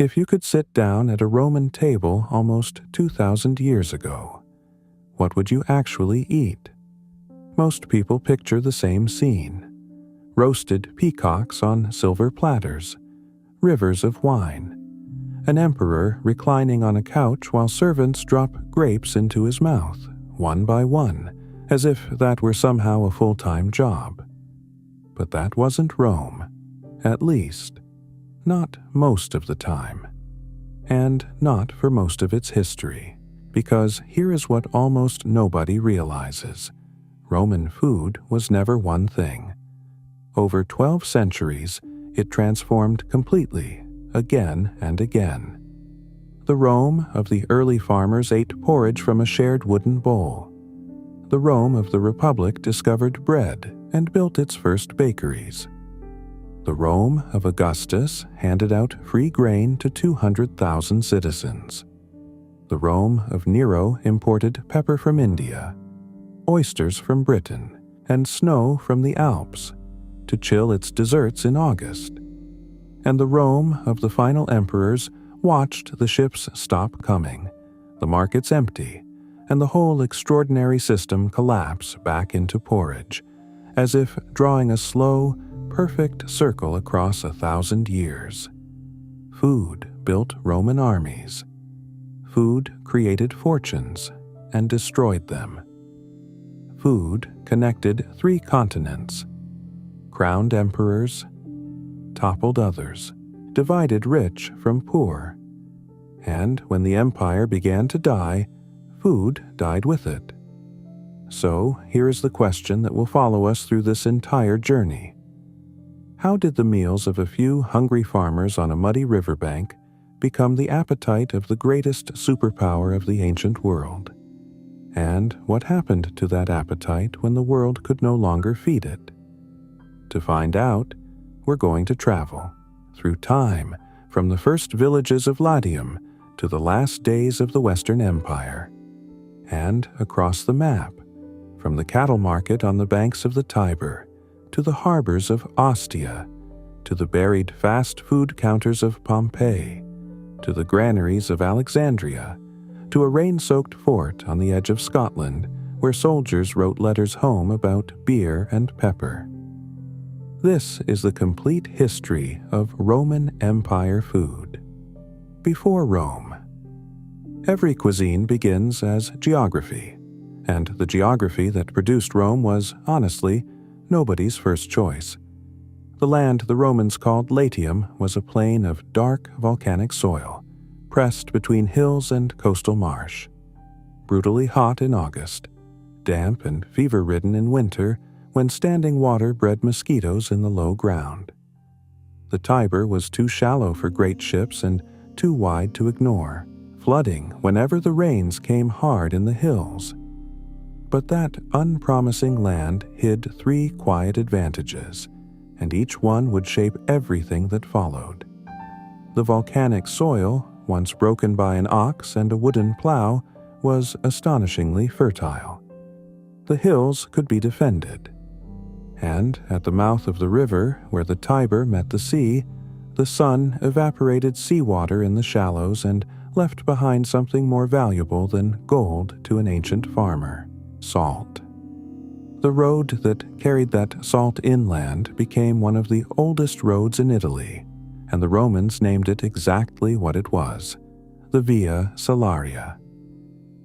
If you could sit down at a Roman table almost 2,000 years ago, what would you actually eat? Most people picture the same scene: roasted peacocks on silver platters, rivers of wine, an emperor reclining on a couch while servants drop grapes into his mouth, one by one, as if that were somehow a full-time job. But that wasn't Rome, at least, not most of the time, and not for most of its history, because here is what almost nobody realizes. Roman food was never one thing. Over 12 centuries, it transformed completely, again and again. The Rome of the early farmers ate porridge from a shared wooden bowl. The Rome of the Republic discovered bread and built its first bakeries. The Rome of Augustus handed out free grain to 200,000 citizens. The Rome of Nero imported pepper from India, oysters from Britain, and snow from the Alps to chill its desserts in August. And the Rome of the final emperors watched the ships stop coming, the markets empty, and the whole extraordinary system collapse back into porridge, as if drawing a slow, perfect circle across 1,000 years. Food built Roman armies. Food created fortunes and destroyed them. Food connected 3 continents, crowned emperors, toppled others, divided rich from poor. And when the empire began to die, food died with it. So here is the question that will follow us through this entire journey. How did the meals of a few hungry farmers on a muddy riverbank become the appetite of the greatest superpower of the ancient world? And what happened to that appetite when the world could no longer feed it? To find out, we're going to travel through time, from the first villages of Latium to the last days of the Western Empire, and across the map, from the cattle market on the banks of the Tiber to the harbors of Ostia, to the buried fast food counters of Pompeii, to the granaries of Alexandria, to a rain-soaked fort on the edge of Scotland where soldiers wrote letters home about beer and pepper. This is the complete history of Roman Empire food. Before Rome, every cuisine begins as geography, and the geography that produced Rome was, honestly, nobody's first choice. The land the Romans called Latium was a plain of dark volcanic soil, pressed between hills and coastal marsh. Brutally hot in August, damp and fever-ridden in winter when standing water bred mosquitoes in the low ground. The Tiber was too shallow for great ships and too wide to ignore, flooding whenever the rains came hard in the hills. But that unpromising land hid 3 quiet advantages, and each one would shape everything that followed. The volcanic soil, once broken by an ox and a wooden plow, was astonishingly fertile. The hills could be defended. And at the mouth of the river, where the Tiber met the sea, the sun evaporated seawater in the shallows and left behind something more valuable than gold to an ancient farmer: salt. The road that carried that salt inland became one of the oldest roads in Italy, and the Romans named it exactly what it was: the Via Salaria,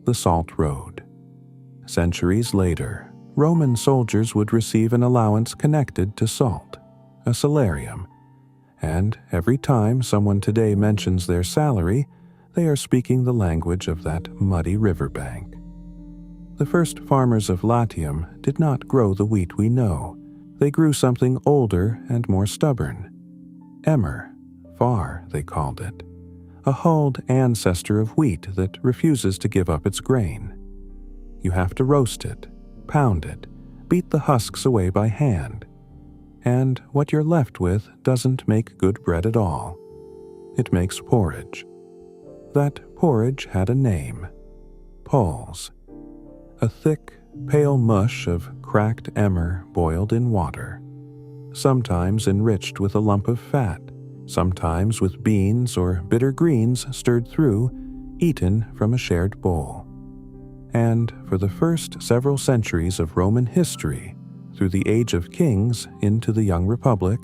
the Salt Road. Centuries later, Roman soldiers would receive an allowance connected to salt, a salarium, and every time someone today mentions their salary, they are speaking the language of that muddy riverbank. The first farmers of Latium did not grow the wheat we know. They grew something older and more stubborn. Emmer, far, they called it, a hulled ancestor of wheat that refuses to give up its grain. You have to roast it, pound it, beat the husks away by hand. And what you're left with doesn't make good bread at all. It makes porridge. That porridge had a name: pulse. A thick, pale mush of cracked emmer boiled in water, sometimes enriched with a lump of fat, sometimes with beans or bitter greens stirred through, eaten from a shared bowl. And for the first several centuries of Roman history, through the Age of Kings into the Young Republic,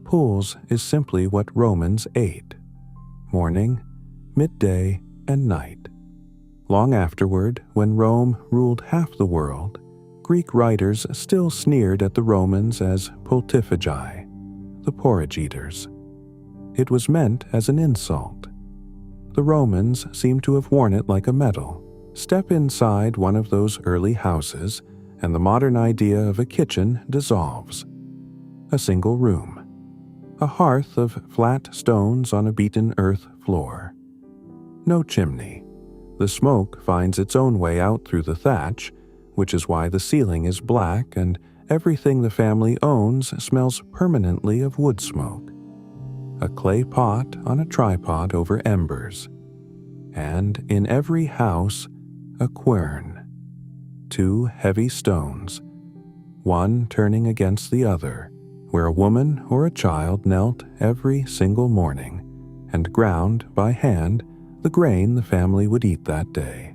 poules is simply what Romans ate: morning, midday, and night. Long afterward, when Rome ruled half the world, Greek writers still sneered at the Romans as poltifagi, the porridge eaters. It was meant as an insult. The Romans seem to have worn it like a medal. Step inside one of those early houses, and the modern idea of a kitchen dissolves. A single room. A hearth of flat stones on a beaten earth floor. No chimney. The smoke finds its own way out through the thatch, which is why the ceiling is black and everything the family owns smells permanently of wood smoke. A clay pot on a tripod over embers. And in every house, a quern. Two heavy stones, one turning against the other, where a woman or a child knelt every single morning and ground by hand the grain the family would eat that day.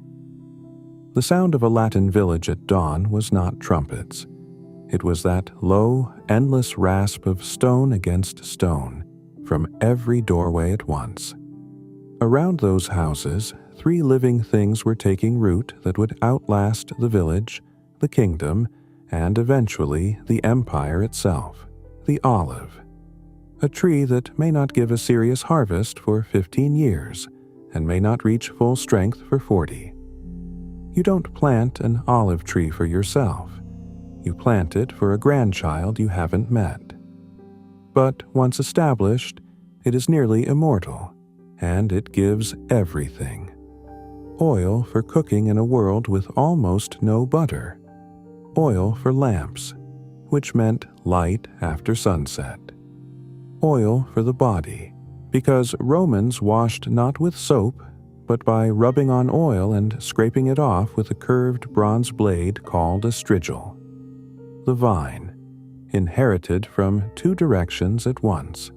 The sound of a Latin village at dawn was not trumpets. It was that low, endless rasp of stone against stone from every doorway at once. Around those houses, 3 living things were taking root that would outlast the village, the kingdom, and eventually the empire itself: the olive. A tree that may not give a serious harvest for 15 years, and may not reach full strength for 40. You don't plant an olive tree for yourself. You plant it for a grandchild you haven't met. But once established, it is nearly immortal, and it gives everything. Oil for cooking in a world with almost no butter. Oil for lamps, which meant light after sunset. Oil for the body, because Romans washed not with soap, but by rubbing on oil and scraping it off with a curved bronze blade called a strigil. The vine, inherited from 2 directions at once.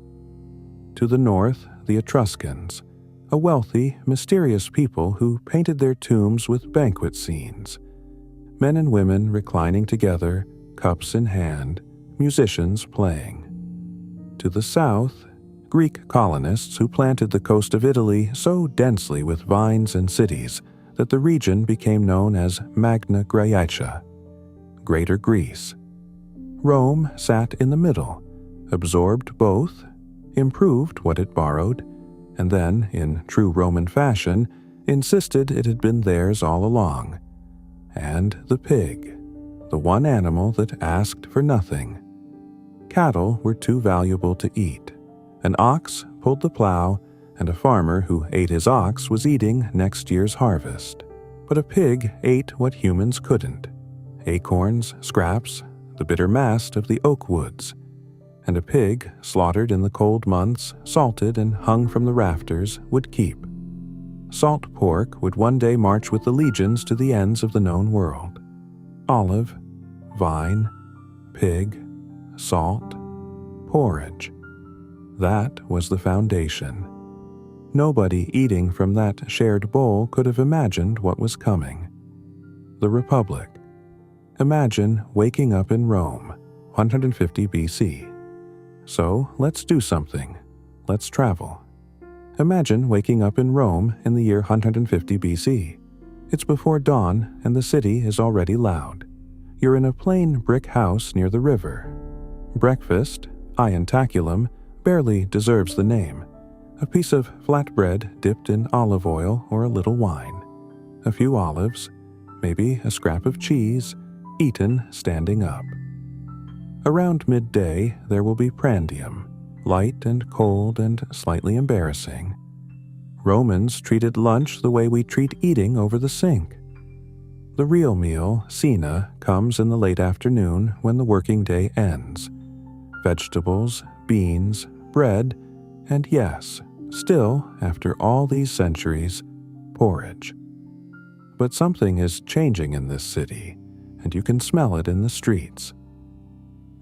To the north, the Etruscans, a wealthy, mysterious people who painted their tombs with banquet scenes. Men and women reclining together, cups in hand, musicians playing. To the south, Greek colonists who planted the coast of Italy so densely with vines and cities that the region became known as Magna Graecia, Greater Greece. Rome sat in the middle, absorbed both, improved what it borrowed, and then, in true Roman fashion, insisted it had been theirs all along. And the pig, the one animal that asked for nothing. Cattle were too valuable to eat. An ox pulled the plow, and a farmer who ate his ox was eating next year's harvest. But a pig ate what humans couldn't: acorns, scraps, the bitter mast of the oak woods. And a pig, slaughtered in the cold months, salted and hung from the rafters, would keep. Salt pork would one day march with the legions to the ends of the known world. Olive, vine, pig, salt, porridge. That was the foundation. Nobody eating from that shared bowl could have imagined what was coming. The Republic. Imagine waking up in Rome, 150 BC. So let's do something. Let's travel. Imagine waking up in Rome in the year 150 BC. It's before dawn and the city is already loud. You're in a plain brick house near the river. Breakfast, ientaculum, barely deserves the name. A piece of flatbread dipped in olive oil or a little wine. A few olives, maybe a scrap of cheese, eaten standing up. Around midday, there will be prandium, light and cold and slightly embarrassing. Romans treated lunch the way we treat eating over the sink. The real meal, cena, comes in the late afternoon when the working day ends. Vegetables, beans, bread, and yes, still, after all these centuries, porridge. But something is changing in this city, and you can smell it in the streets.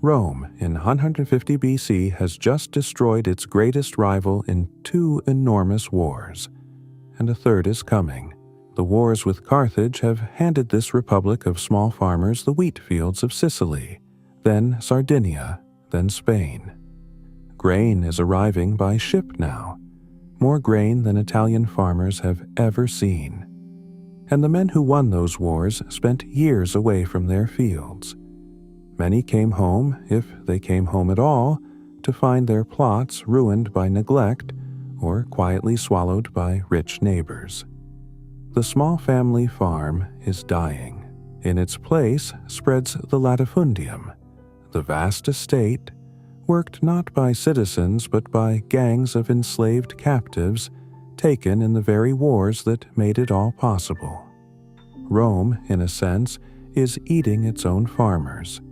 Rome in 150 BC has just destroyed its greatest rival in 2 enormous wars, and a third is coming. The wars with Carthage have handed this republic of small farmers the wheat fields of Sicily, then Sardinia, then Spain. Grain is arriving by ship now, more grain than Italian farmers have ever seen. And the men who won those wars spent years away from their fields. Many came home, if they came home at all, to find their plots ruined by neglect or quietly swallowed by rich neighbors. The small family farm is dying. In its place spreads the latifundium, the vast estate, worked not by citizens but by gangs of enslaved captives taken in the very wars that made it all possible. Rome, in a sense, is eating its own farmers.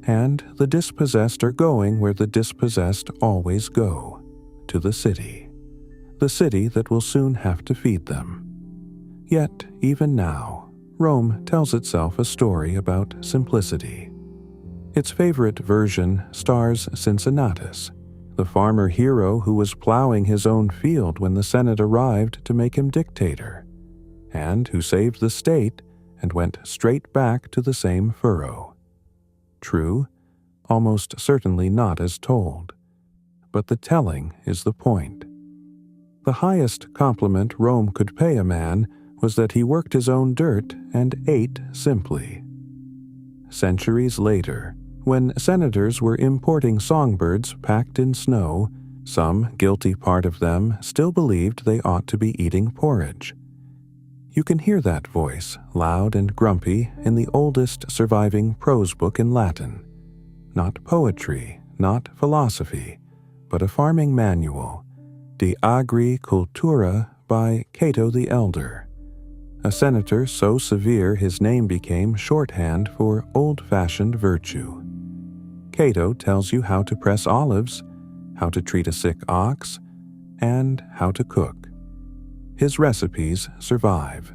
And the dispossessed are going where the dispossessed always go, to the city that will soon have to feed them. Yet, even now, Rome tells itself a story about simplicity. Its favorite version stars Cincinnatus, the farmer hero who was plowing his own field when the Senate arrived to make him dictator, and who saved the state and went straight back to the same furrow. True, almost certainly not as told, but the telling is the point. The highest compliment Rome could pay a man was that he worked his own dirt and ate simply. Centuries later, when senators were importing songbirds packed in snow, some guilty part of them still believed they ought to be eating porridge. You can hear that voice, loud and grumpy, in the oldest surviving prose book in Latin. Not poetry, not philosophy, but a farming manual, De Agri Cultura by Cato the Elder. A senator so severe his name became shorthand for old-fashioned virtue. Cato tells you how to press olives, how to treat a sick ox, and how to cook. His recipes survive.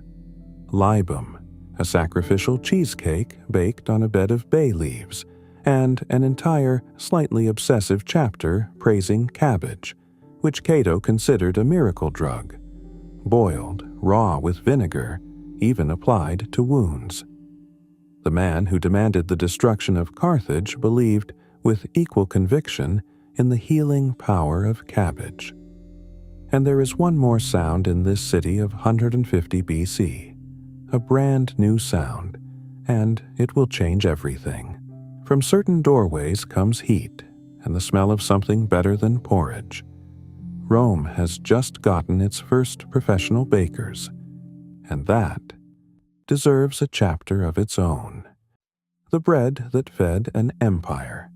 Libum, a sacrificial cheesecake baked on a bed of bay leaves, and an entire, slightly obsessive chapter praising cabbage, which Cato considered a miracle drug, boiled, raw with vinegar, even applied to wounds. The man who demanded the destruction of Carthage believed, with equal conviction, in the healing power of cabbage. And there is one more sound in this city of 150 BC, a brand new sound, and it will change everything. From certain doorways comes heat and the smell of something better than porridge. Rome has just gotten its first professional bakers, and that deserves a chapter of its own. The bread that fed an empire.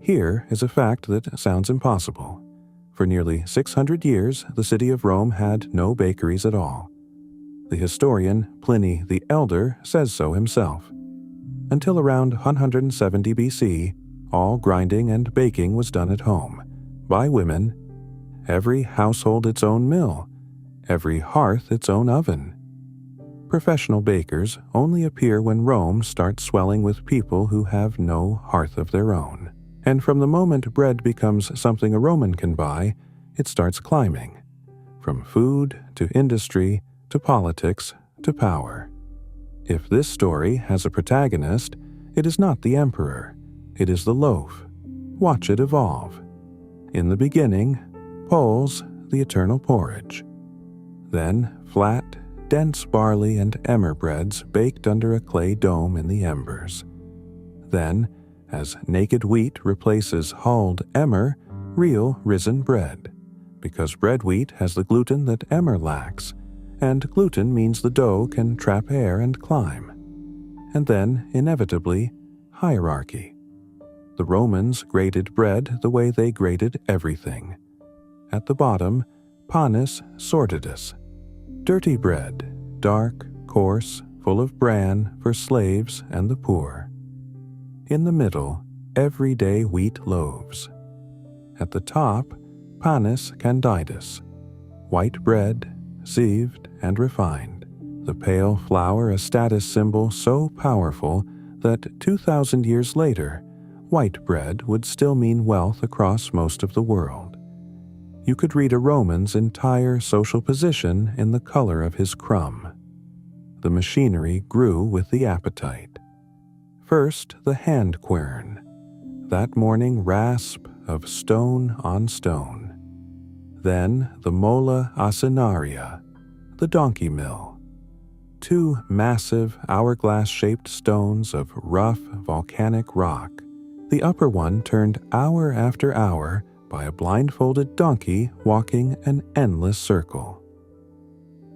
Here is a fact that sounds impossible. For nearly 600 years, the city of Rome had no bakeries at all. The historian Pliny the Elder says so himself. Until around 170 BC, all grinding and baking was done at home, by women, every household its own mill, every hearth its own oven. Professional bakers only appear when Rome starts swelling with people who have no hearth of their own. And from the moment bread becomes something a Roman can buy, it starts climbing. From food to industry to politics to power. If this story has a protagonist, it is not the emperor, it is the loaf. Watch it evolve. In the beginning, poles, the eternal porridge. Then flat, dense barley and emmer breads baked under a clay dome in the embers. Then, as naked wheat replaces hulled emmer, real risen bread, because bread wheat has the gluten that emmer lacks, and gluten means the dough can trap air and climb. And then, inevitably, hierarchy. The Romans graded bread the way they graded everything. At the bottom, panis sordidus, dirty bread, dark, coarse, full of bran for slaves and the poor. In the middle, everyday wheat loaves. At the top, panis candidus, white bread, sieved and refined, the pale flour a status symbol so powerful that 2,000 years later, white bread would still mean wealth across most of the world. You could read a Roman's entire social position in the color of his crumb. The machinery grew with the appetite. First, the hand quern, that morning rasp of stone on stone. Then the mola asinaria, the donkey mill. Two massive hourglass-shaped stones of rough volcanic rock, the upper one turned hour after hour by a blindfolded donkey walking an endless circle.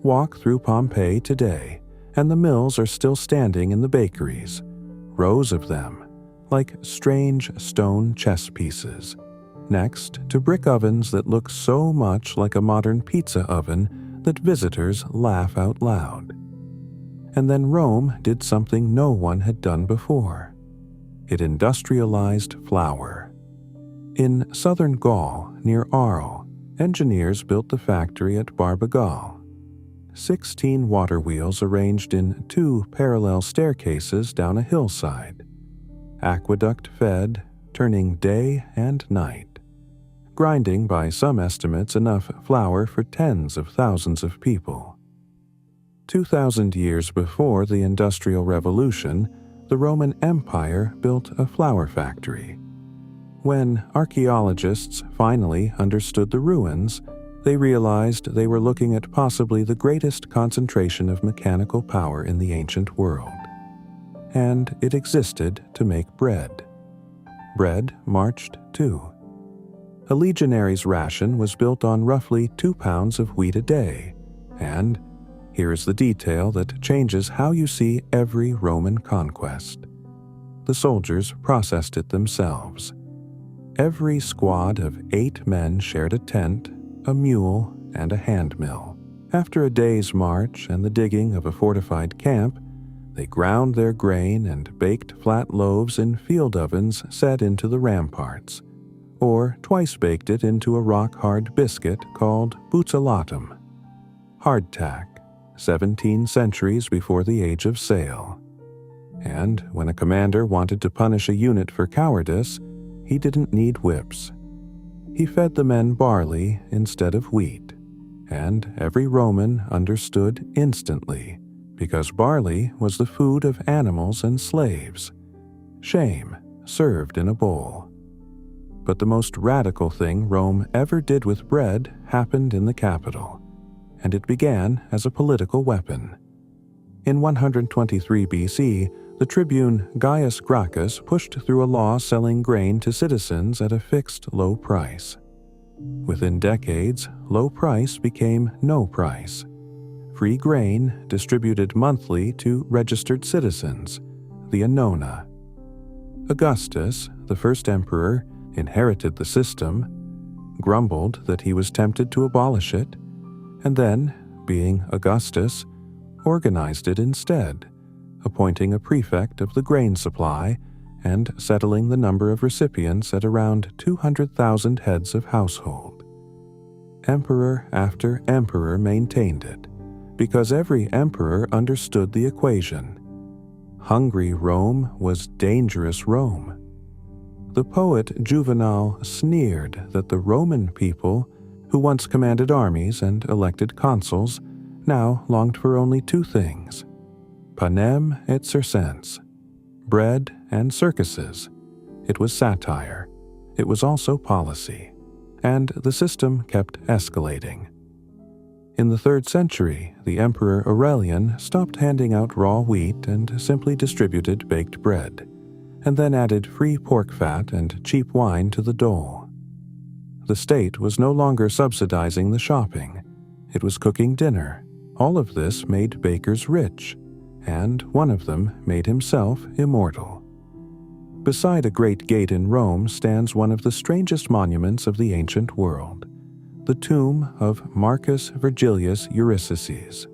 Walk through Pompeii today, and the mills are still standing in the bakeries, rows of them, like strange stone chess pieces, next to brick ovens that look so much like a modern pizza oven that visitors laugh out loud. And then Rome did something no one had done before. It industrialized flour. In southern Gaul, near Arles, engineers built the factory at Barbagal. 16 water wheels arranged in 2 parallel staircases down a hillside. Aqueduct fed, turning day and night. Grinding by some estimates enough flour for tens of thousands of people. 2,000 years before the Industrial Revolution, the Roman Empire built a flour factory. When archaeologists finally understood the ruins, they realized they were looking at possibly the greatest concentration of mechanical power in the ancient world. And it existed to make bread. Bread marched too. A legionary's ration was built on roughly 2 pounds of wheat a day, and here is the detail that changes how you see every Roman conquest. The soldiers processed it themselves. Every squad of 8 men shared a tent, a mule, and a hand mill. After a day's march and the digging of a fortified camp, they ground their grain and baked flat loaves in field ovens set into the ramparts, or twice baked it into a rock-hard biscuit called bucellatum. Hardtack, 17 centuries before the age of sail. And when a commander wanted to punish a unit for cowardice, he didn't need whips. He fed the men barley instead of wheat, and every Roman understood instantly, because barley was the food of animals and slaves. Shame, served in a bowl. But the most radical thing Rome ever did with bread happened in the capital, and it began as a political weapon. In 123 BC, the tribune Gaius Gracchus pushed through a law selling grain to citizens at a fixed low price. Within decades, low price became no price. Free grain distributed monthly to registered citizens, the annona. Augustus, the first emperor, inherited the system, grumbled that he was tempted to abolish it, and then, being Augustus, organized it instead, appointing a prefect of the grain supply and settling the number of recipients at around 200,000 heads of household. Emperor after emperor maintained it, because every emperor understood the equation. Hungry Rome was dangerous Rome. The poet Juvenal sneered that the Roman people, who once commanded armies and elected consuls, now longed for only 2 things: panem et circenses, bread and circuses. It was satire. It was also policy. And the system kept escalating. In the 3rd century, the Emperor Aurelian stopped handing out raw wheat and simply distributed baked bread, and then added free pork fat and cheap wine to the dole. The state was no longer subsidizing the shopping. It was cooking dinner. All of this made bakers rich, and one of them made himself immortal. Beside a great gate in Rome stands one of the strangest monuments of the ancient world, the tomb of Marcus Virgilius Eurysaces,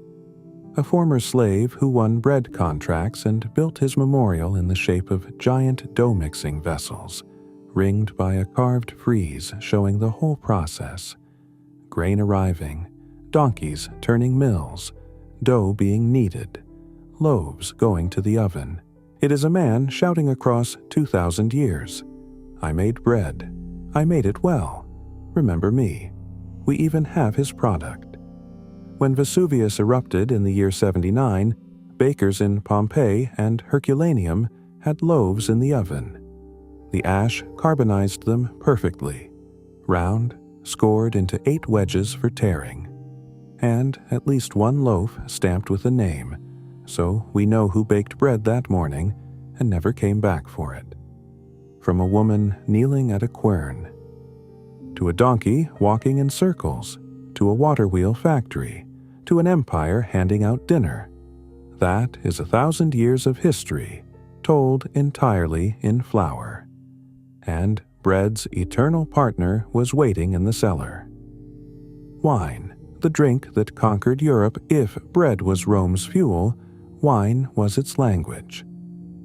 a former slave who won bread contracts and built his memorial in the shape of giant dough-mixing vessels, ringed by a carved frieze showing the whole process: grain arriving, donkeys turning mills, dough being kneaded, loaves going to the oven. It is a man shouting across 2,000 years. I made bread. I made it well. Remember me. We even have his product. When Vesuvius erupted in the year 79, bakers in Pompeii and Herculaneum had loaves in the oven. The ash carbonized them perfectly, round, scored into 8 wedges for tearing, and at least one loaf stamped with a name, so we know who baked bread that morning and never came back for it. From a woman kneeling at a quern, to a donkey walking in circles, to a water wheel factory, to an empire handing out dinner. That is 1,000 years of history, told entirely in flour. And bread's eternal partner was waiting in the cellar. Wine, the drink that conquered Europe. If bread was Rome's fuel, wine was its language.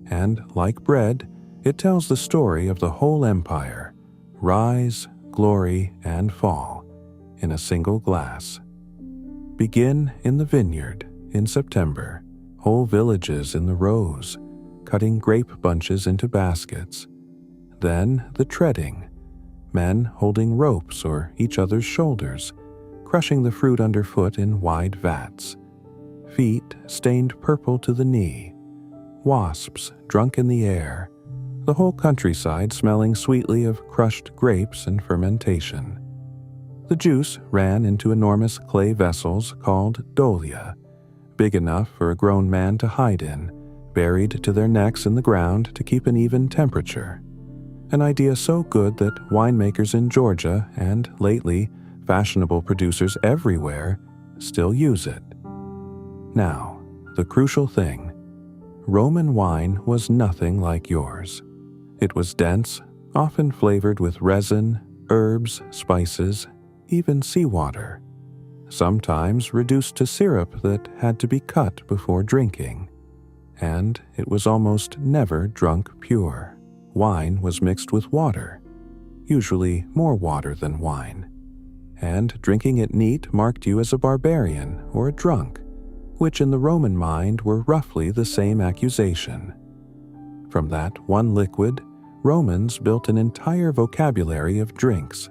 And like bread, it tells the story of the whole empire, rise, glory, and fall, in a single glass. Begin in the vineyard in September, whole villages in the rows, cutting grape bunches into baskets. Then the treading, men holding ropes or each other's shoulders, crushing the fruit underfoot in wide vats. Feet stained purple to the knee, wasps drunk in the air, the whole countryside smelling sweetly of crushed grapes and fermentation. The juice ran into enormous clay vessels called dolia, big enough for a grown man to hide in, buried to their necks in the ground to keep an even temperature. An idea so good that winemakers in Georgia and, lately, fashionable producers everywhere still use it. Now, the crucial thing. Roman wine was nothing like yours. It was dense, often flavored with resin, herbs, spices, even seawater, sometimes reduced to syrup that had to be cut before drinking. And it was almost never drunk pure. Wine was mixed with water, usually more water than wine. And drinking it neat marked you as a barbarian or a drunk, which in the Roman mind were roughly the same accusation. From that one liquid, Romans built an entire vocabulary of drinks.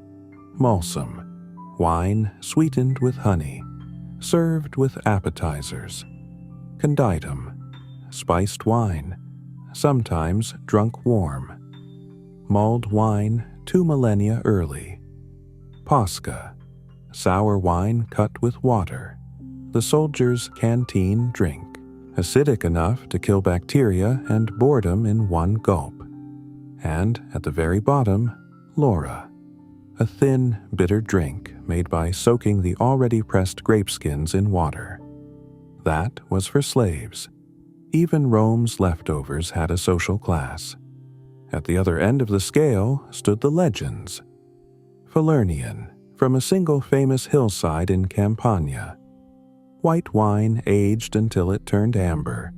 Mulsum, wine sweetened with honey, served with appetizers. Conditum, spiced wine, sometimes drunk warm. Mulled wine 2 millennia early. Posca, sour wine cut with water, the soldier's canteen drink, acidic enough to kill bacteria and boredom in one gulp. And at the very bottom, Laura, a thin, bitter drink made by soaking the already pressed grape skins in water. That was for slaves. Even Rome's leftovers had a social class. At the other end of the scale stood the legends. Falernian, from a single famous hillside in Campania. White wine aged until it turned amber,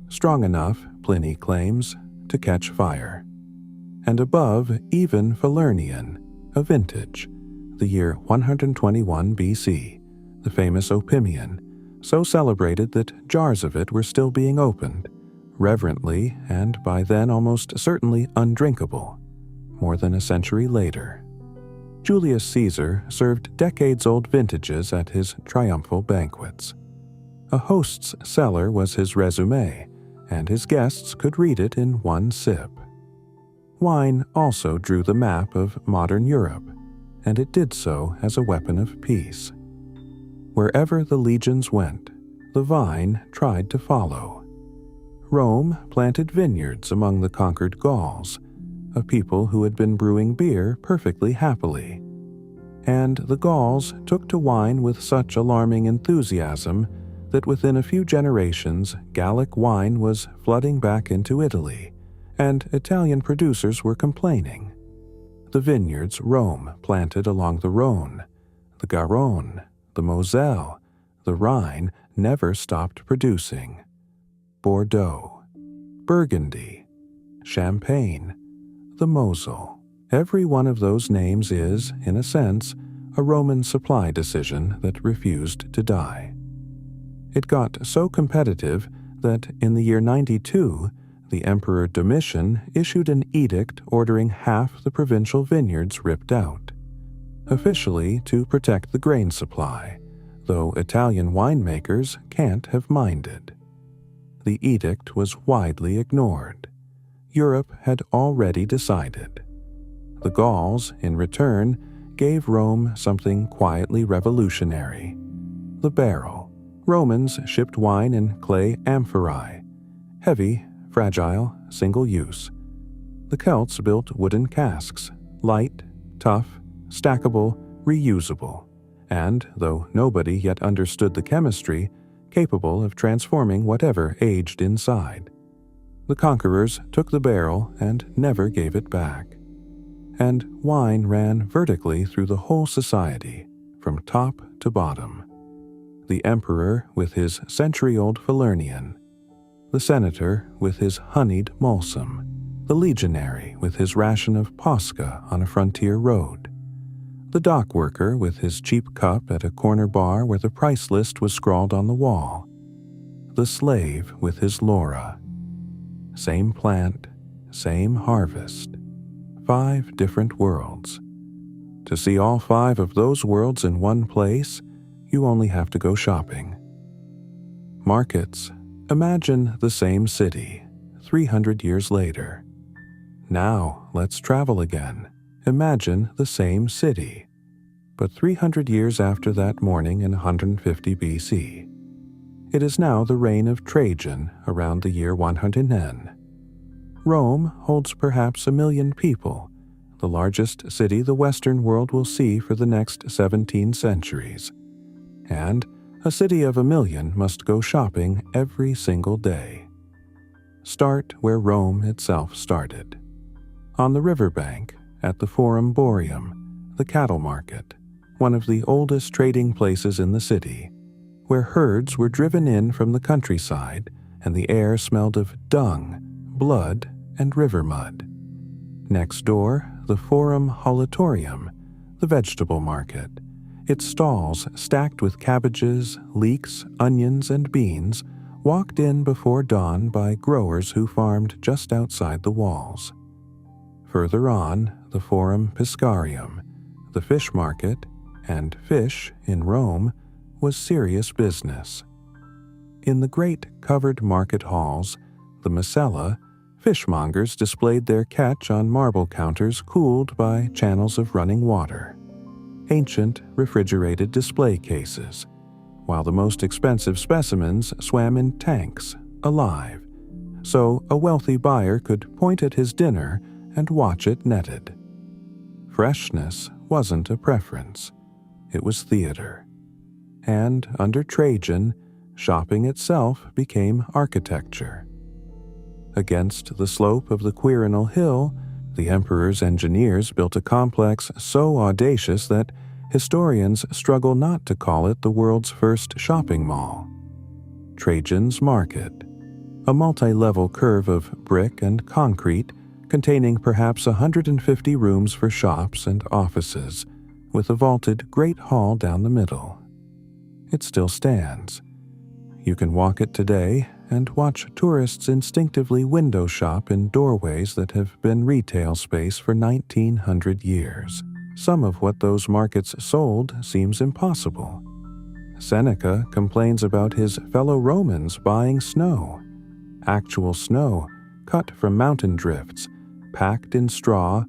strong enough, Pliny claims, to catch fire. And above, even Falernian, a vintage, the year 121 BC, the famous Opimian, so celebrated that jars of it were still being opened, reverently and by then almost certainly undrinkable, more than a century later. Julius Caesar served decades-old vintages at his triumphal banquets. A host's cellar was his resume, and his guests could read it in one sip. Wine also drew the map of modern Europe, and it did so as a weapon of peace. Wherever the legions went, the vine tried to follow. Rome planted vineyards among the conquered Gauls, a people who had been brewing beer perfectly happily. And the Gauls took to wine with such alarming enthusiasm that within a few generations Gallic wine was flooding back into Italy, and Italian producers were complaining. The vineyards Rome planted along the Rhone, the Garonne, the Moselle, the Rhine never stopped producing. Bordeaux, Burgundy, Champagne, the Mosel. Every one of those names is, in a sense, a Roman supply decision that refused to die. It got so competitive that in the year 92, The Emperor Domitian issued an edict ordering half the provincial vineyards ripped out, officially to protect the grain supply, though Italian winemakers can't have minded. The edict was widely ignored. Europe had already decided. The Gauls, in return, gave Rome something quietly revolutionary: the barrel. Romans shipped wine in clay amphorae, heavy, fragile, single-use. The Celts built wooden casks, light, tough, stackable, reusable, and, though nobody yet understood the chemistry, capable of transforming whatever aged inside. The conquerors took the barrel and never gave it back. And wine ran vertically through the whole society, from top to bottom. The emperor with his century-old Falernian, the senator with his honeyed Mulsum, the legionary with his ration of Posca on a frontier road, the dock worker with his cheap cup at a corner bar where the price list was scrawled on the wall, the slave with his Laura. Same plant, same harvest. 5 different worlds. To see all 5 of those worlds in one place, you only have to go shopping. Markets. Imagine the same city, 300 years later. Now let's travel again. Imagine the same city, but 300 years after that morning in 150 BC. It is now the reign of Trajan around the year 110. Rome holds perhaps 1 million people, the largest city the Western world will see for the next 17 centuries. And a city of 1 million must go shopping every single day. Start where Rome itself started. On the riverbank, at the Forum Boarium, the cattle market, one of the oldest trading places in the city, where herds were driven in from the countryside and the air smelled of dung, blood, and river mud. Next door, the Forum Holatorium, the vegetable market, its stalls stacked with cabbages, leeks, onions, and beans, walked in before dawn by growers who farmed just outside the walls. Further on, the Forum Piscarium, the fish market, and fish, in Rome, was serious business. In the great covered market halls, the Macella, fishmongers displayed their catch on marble counters cooled by channels of running water, ancient refrigerated display cases, while the most expensive specimens swam in tanks, alive, so a wealthy buyer could point at his dinner and watch it netted. Freshness wasn't a preference, it was theater. And under Trajan, shopping itself became architecture. Against the slope of the Quirinal Hill, the emperor's engineers built a complex so audacious that historians struggle not to call it the world's first shopping mall. Trajan's Market, a multi-level curve of brick and concrete containing perhaps 150 rooms for shops and offices, with a vaulted great hall down the middle. It still stands. You can walk it today and watch tourists instinctively window shop in doorways that have been retail space for 1900 years. Some of what those markets sold seems impossible. Seneca complains about his fellow Romans buying snow, actual snow cut from mountain drifts, packed in straw,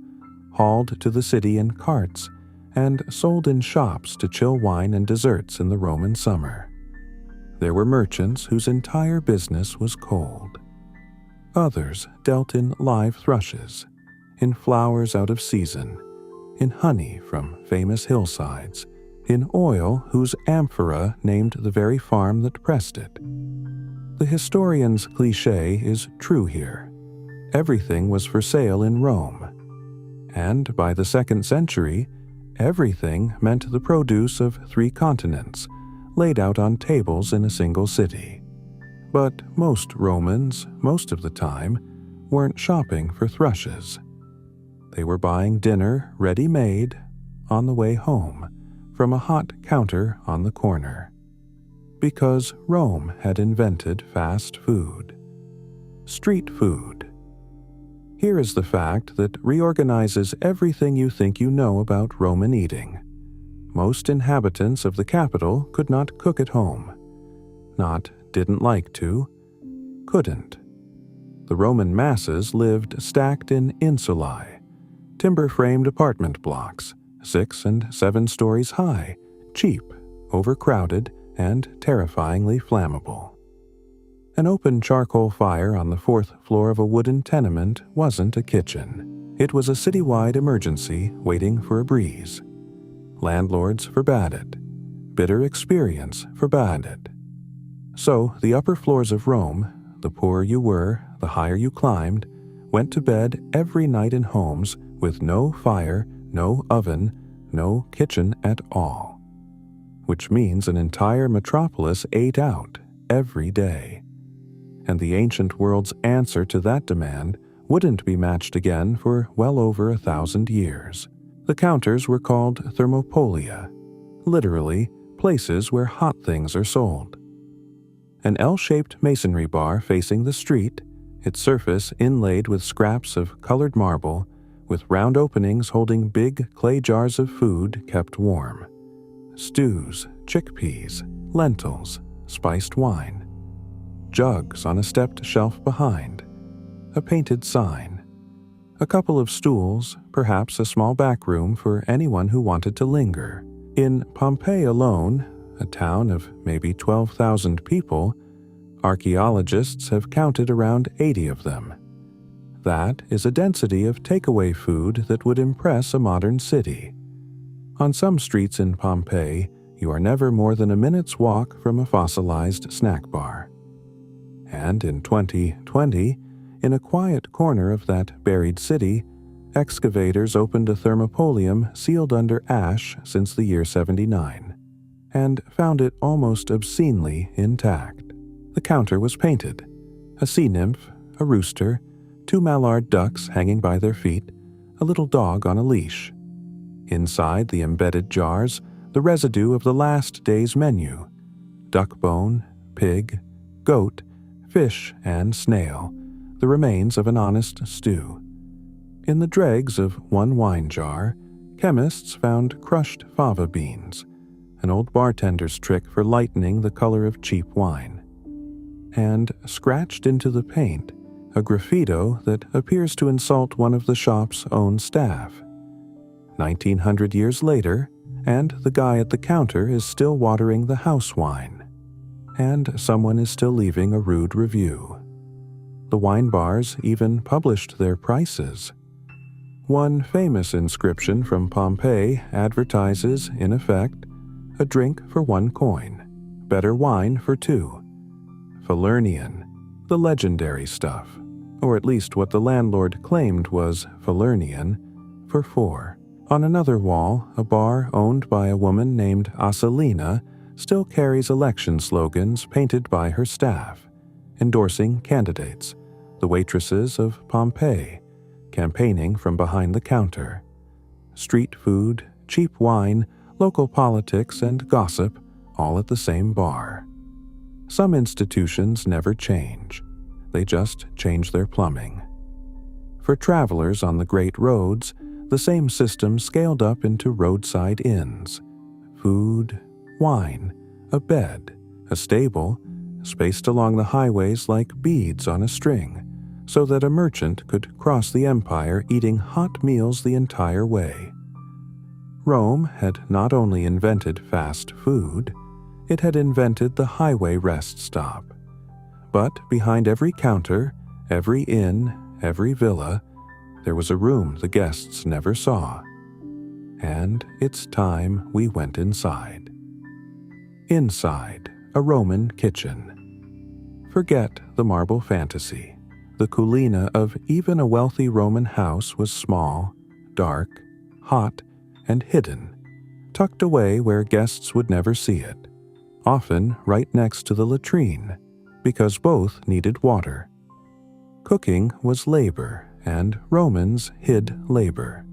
hauled to the city in carts, and sold in shops to chill wine and desserts in the Roman summer. There were merchants whose entire business was cold. Others dealt in live thrushes, in flowers out of season, in honey from famous hillsides, in oil whose amphora named the very farm that pressed it. The historian's cliché is true here. Everything was for sale in Rome. And by the 2nd century, everything meant the produce of 3 continents, laid out on tables in a single city. But most Romans, most of the time, weren't shopping for thrushes. They were buying dinner ready-made on the way home from a hot counter on the corner. Because Rome had invented fast food. Street food. Here is the fact that reorganizes everything you think you know about Roman eating. Most inhabitants of the capital could not cook at home. Not didn't like to, couldn't. The Roman masses lived stacked in insulae, timber-framed apartment blocks, 6 and 7 stories high, cheap, overcrowded, and terrifyingly flammable. An open charcoal fire on the 4th floor of a wooden tenement wasn't a kitchen. It was a citywide emergency waiting for a breeze. Landlords forbade it. Bitter experience forbade it. So the upper floors of Rome, the poorer you were, the higher you climbed, went to bed every night in homes with no fire, no oven, no kitchen at all. Which means an entire metropolis ate out every day. And the ancient world's answer to that demand wouldn't be matched again for well over 1,000 years. The counters were called Thermopolia, literally places where hot things are sold. An L-shaped masonry bar facing the street, its surface inlaid with scraps of colored marble, with round openings holding big clay jars of food kept warm. Stews, chickpeas, lentils, spiced wine. Jugs on a stepped shelf behind. A painted sign. A couple of stools, perhaps a small back room for anyone who wanted to linger. In Pompeii alone, a town of maybe 12,000 people, archaeologists have counted around 80 of them. That is a density of takeaway food that would impress a modern city. On some streets in Pompeii, you are never more than a minute's walk from a fossilized snack bar. And in 2020, in a quiet corner of that buried city, excavators opened a thermopolium sealed under ash since the year 79, and found it almost obscenely intact. The counter was painted. A sea nymph, a rooster, 2 mallard ducks hanging by their feet, a little dog on a leash. Inside the embedded jars, the residue of the last day's menu: duck bone, pig, goat, fish, and snail, the remains of an honest stew. In the dregs of one wine jar, chemists found crushed fava beans, an old bartender's trick for lightening the color of cheap wine. And scratched into the paint, a graffito that appears to insult one of the shop's own staff. 1900 years later, and the guy at the counter is still watering the house wine. And someone is still leaving a rude review. The wine bars even published their prices. One famous inscription from Pompeii advertises, in effect, a drink for 1 coin, better wine for 2. Falernian, the legendary stuff, or at least what the landlord claimed was Falernian, for 4. On another wall, a bar owned by a woman named Asalina still carries election slogans painted by her staff, endorsing candidates, the waitresses of Pompeii, campaigning from behind the counter. Street food, cheap wine, local politics, and gossip, all at the same bar. Some institutions never change. They just change their plumbing. For travelers on the great roads, the same system scaled up into roadside inns. Food, wine, a bed, a stable, spaced along the highways like beads on a string, so that a merchant could cross the empire eating hot meals the entire way. Rome had not only invented fast food, it had invented the highway rest stop. But behind every counter, every inn, every villa, there was a room the guests never saw. And it's time we went inside. Inside, a Roman kitchen. Forget the marble fantasy. The cucina of even a wealthy Roman house was small, dark, hot, and hidden, tucked away where guests would never see it, often right next to the latrine, because both needed water. Cooking was labor, and Romans hid labor.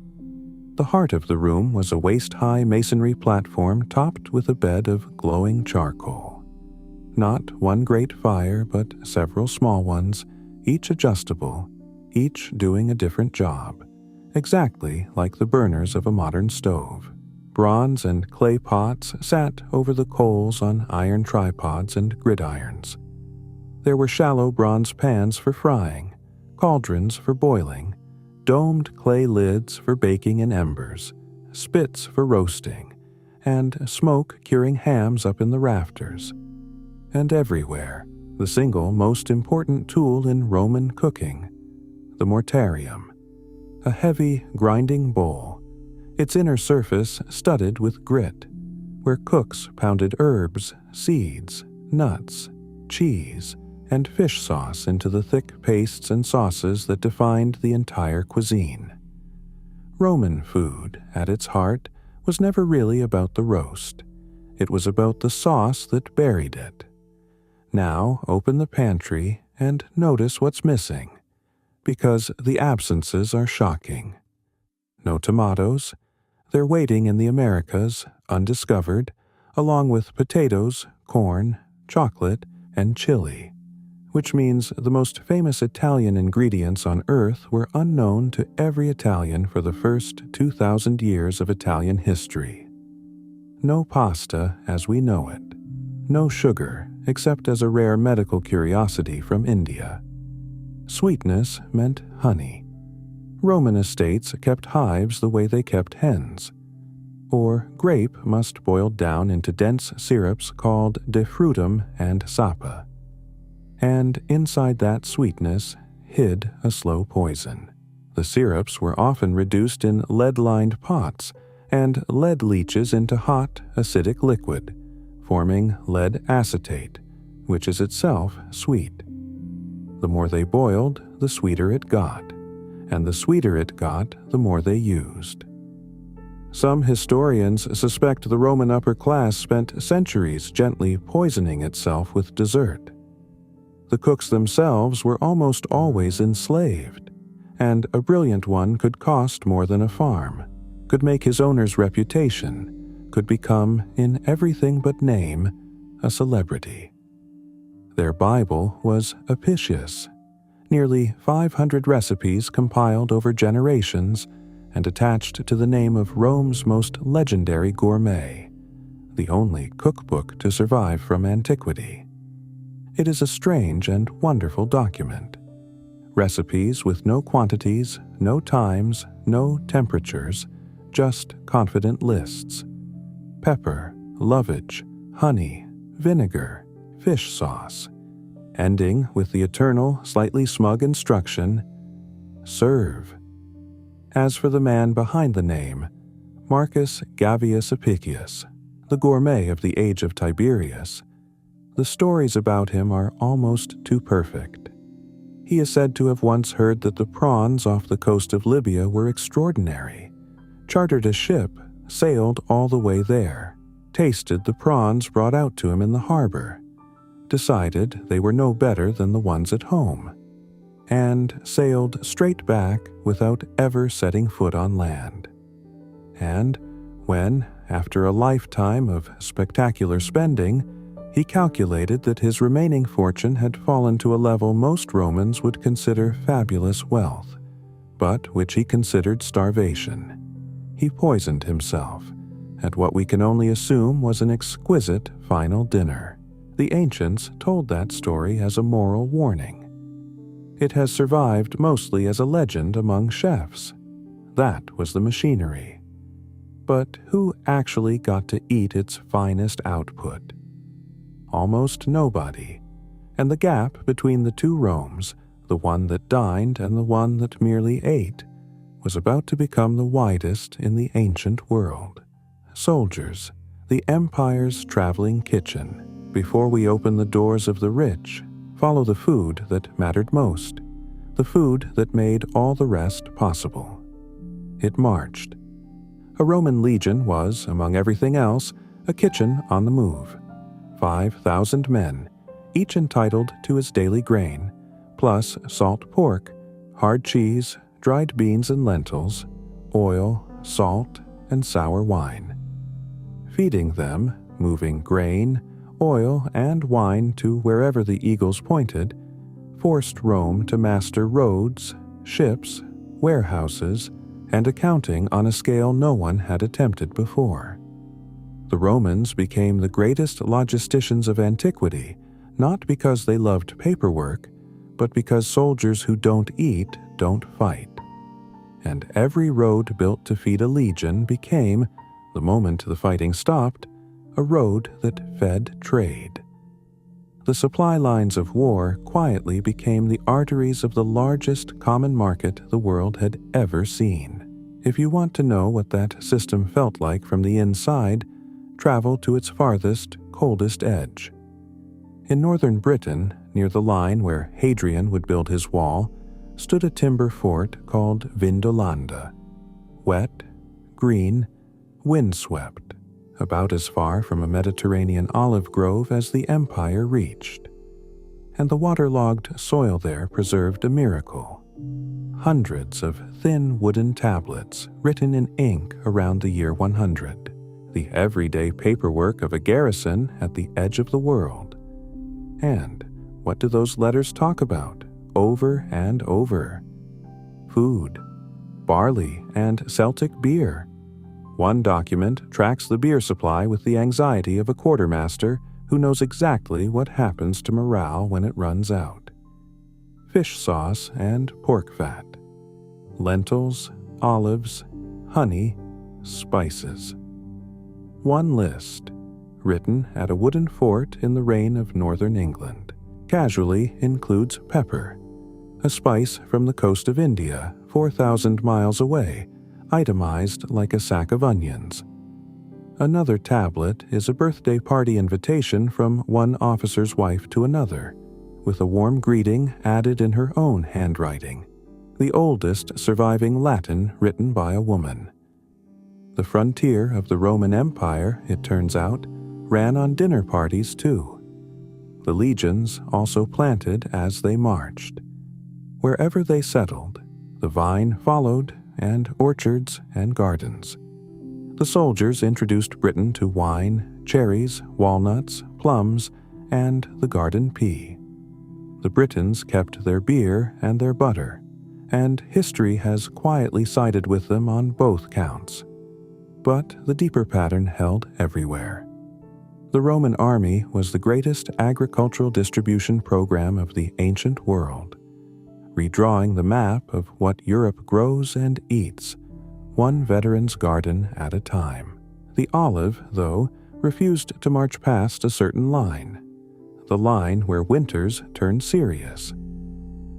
The heart of the room was a waist-high masonry platform topped with a bed of glowing charcoal. Not one great fire, but several small ones, each adjustable, each doing a different job, exactly like the burners of a modern stove. Bronze and clay pots sat over the coals on iron tripods and gridirons. There were shallow bronze pans for frying, cauldrons for boiling, domed clay lids for baking in embers, spits for roasting, and smoke curing hams up in the rafters. And everywhere, the single most important tool in Roman cooking, the mortarium, a heavy grinding bowl, its inner surface studded with grit, where cooks pounded herbs, seeds, nuts, cheese, and fish sauce into the thick pastes and sauces that defined the entire cuisine. Roman food, at its heart, was never really about the roast. It was about the sauce that buried it. Now open the pantry and notice what's missing, because the absences are shocking. No tomatoes. They're waiting in the Americas, undiscovered, along with potatoes, corn, chocolate, and chili, which means the most famous Italian ingredients on earth were unknown to every Italian for the first 2,000 years of Italian history. No pasta as we know it. No sugar, except as a rare medical curiosity from India. Sweetness meant honey. Roman estates kept hives the way they kept hens. Or grape must boil down into dense syrups called de frutum and sapa. And inside that sweetness hid a slow poison. The syrups were often reduced in lead-lined pots and led leaches into hot, acidic liquid, forming lead acetate, which is itself sweet. The more they boiled, the sweeter it got, and the sweeter it got, the more they used. Some historians suspect the Roman upper class spent centuries gently poisoning itself with dessert. The cooks themselves were almost always enslaved, and a brilliant one could cost more than a farm, could make his owner's reputation, could become, in everything but name, a celebrity. Their Bible was Apicius, nearly 500 recipes compiled over generations and attached to the name of Rome's most legendary gourmet, the only cookbook to survive from antiquity. It is a strange and wonderful document. Recipes with no quantities, no times, no temperatures, just confident lists. Pepper, lovage, honey, vinegar, fish sauce, ending with the eternal, slightly smug instruction, serve. As for the man behind the name, Marcus Gavius Apicius, the gourmet of the age of Tiberius, the stories about him are almost too perfect. He is said to have once heard that the prawns off the coast of Libya were extraordinary, chartered a ship, sailed all the way there, tasted the prawns brought out to him in the harbor, decided they were no better than the ones at home, and sailed straight back without ever setting foot on land. And when, after a lifetime of spectacular spending, he calculated that his remaining fortune had fallen to a level most Romans would consider fabulous wealth, but which he considered starvation, he poisoned himself at what we can only assume was an exquisite final dinner. The ancients told that story as a moral warning. It has survived mostly as a legend among chefs. That was the machinery. But who actually got to eat its finest output? Almost nobody, and the gap between the two Romes, the one that dined and the one that merely ate, was about to become the widest in the ancient world. Soldiers, the empire's traveling kitchen. Before we open the doors of the rich, follow the food that mattered most, the food that made all the rest possible. It marched. A Roman legion was, among everything else, a kitchen on the move. 5,000 men, each entitled to his daily grain, plus salt pork, hard cheese, dried beans and lentils, oil, salt, and sour wine. Feeding them, moving grain, oil, and wine to wherever the eagles pointed, forced Rome to master roads, ships, warehouses, and accounting on a scale no one had attempted before. The Romans became the greatest logisticians of antiquity, not because they loved paperwork, but because soldiers who don't eat don't fight. And every road built to feed a legion became, the moment the fighting stopped, a road that fed trade. The supply lines of war quietly became the arteries of the largest common market the world had ever seen. If you want to know what that system felt like from the inside, travel to its farthest, coldest edge. In northern Britain, near the line where Hadrian would build his wall, stood a timber fort called Vindolanda. Wet, green, windswept, about as far from a Mediterranean olive grove as the empire reached. And the waterlogged soil there preserved a miracle. Hundreds of thin wooden tablets written in ink around the year 100, the everyday paperwork of a garrison at the edge of the world. And what do those letters talk about, over and over? Food, barley, and Celtic beer. One document tracks the beer supply with the anxiety of a quartermaster who knows exactly what happens to morale when it runs out. Fish sauce and pork fat. Lentils, olives, honey, spices. One list, written at a wooden fort in the reign of northern England, casually includes pepper, a spice from the coast of India, 4,000 miles away, itemized like a sack of onions. Another tablet is a birthday party invitation from one officer's wife to another, with a warm greeting added in her own handwriting, the oldest surviving Latin written by a woman. The frontier of the Roman Empire, it turns out, ran on dinner parties too. The legions also planted as they marched. Wherever they settled, the vine followed, and orchards and gardens. The soldiers introduced Britain to wine, cherries, walnuts, plums, and the garden pea. The Britons kept their beer and their butter, and history has quietly sided with them on both counts. But the deeper pattern held everywhere. The Roman army was the greatest agricultural distribution program of the ancient world, redrawing the map of what Europe grows and eats, one veteran's garden at a time. The olive, though, refused to march past a certain line, the line where winters turn serious.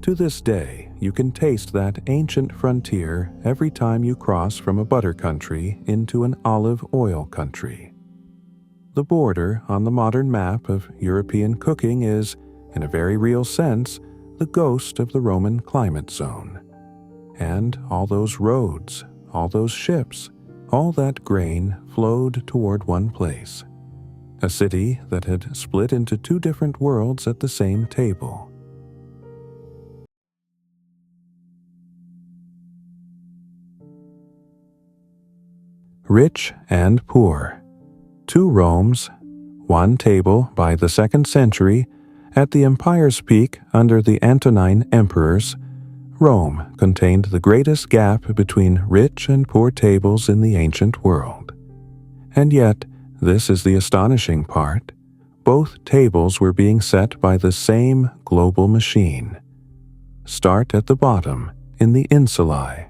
To this day, you can taste that ancient frontier every time you cross from a butter country into an olive oil country. The border on the modern map of European cooking is, in a very real sense, the ghost of the Roman climate zone. And all those roads, all those ships, all that grain flowed toward one place. A city that had split into two different worlds at the same table. Rich and poor. Two Romes, one table by the 2nd century, at the empire's peak under the Antonine emperors, Rome contained the greatest gap between rich and poor tables in the ancient world. And yet, this is the astonishing part, both tables were being set by the same global machine. Start at the bottom, in the insulae.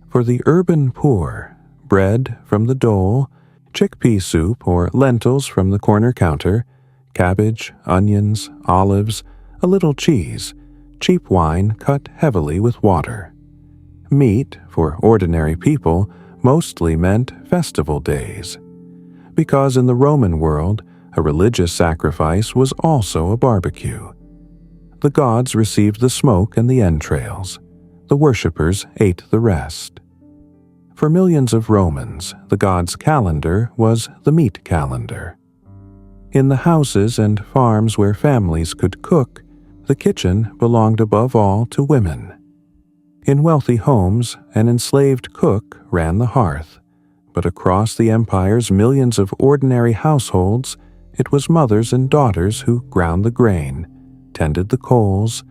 For the urban poor, bread from the dole, chickpea soup or lentils from the corner counter, cabbage, onions, olives, a little cheese, cheap wine cut heavily with water. Meat, for ordinary people, mostly meant festival days. Because in the Roman world, a religious sacrifice was also a barbecue. The gods received the smoke and the entrails. The worshippers ate the rest. For millions of Romans, the gods' calendar was the meat calendar. In the houses and farms where families could cook, the kitchen belonged above all to women. In wealthy homes, an enslaved cook ran the hearth, but across the empire's millions of ordinary households, it was mothers and daughters who ground the grain, tended the coals,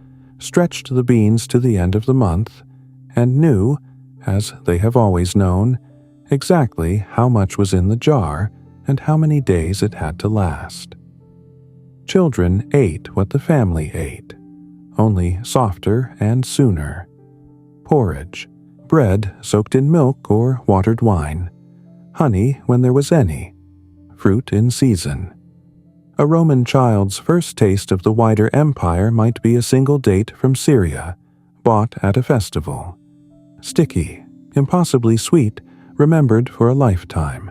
stretched the beans to the end of the month, and knew, as they have always known, exactly how much was in the jar and how many days it had to last. Children ate what the family ate, only softer and sooner. Porridge, bread soaked in milk or watered wine, honey when there was any, fruit in season. A Roman child's first taste of the wider empire might be a single date from Syria, bought at a festival. Sticky, impossibly sweet, remembered for a lifetime.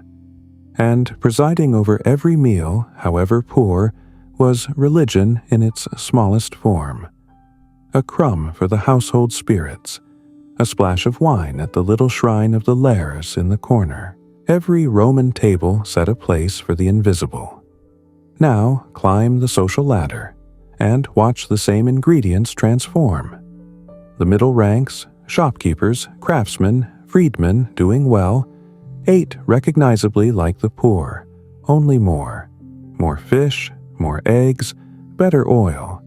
And presiding over every meal, however poor, was religion in its smallest form. A crumb for the household spirits, a splash of wine at the little shrine of the Lares in the corner. Every Roman table set a place for the invisible. Now climb the social ladder and watch the same ingredients transform. The middle ranks, shopkeepers, craftsmen, freedmen doing well, ate recognizably like the poor, only more. More fish, more eggs, better oil.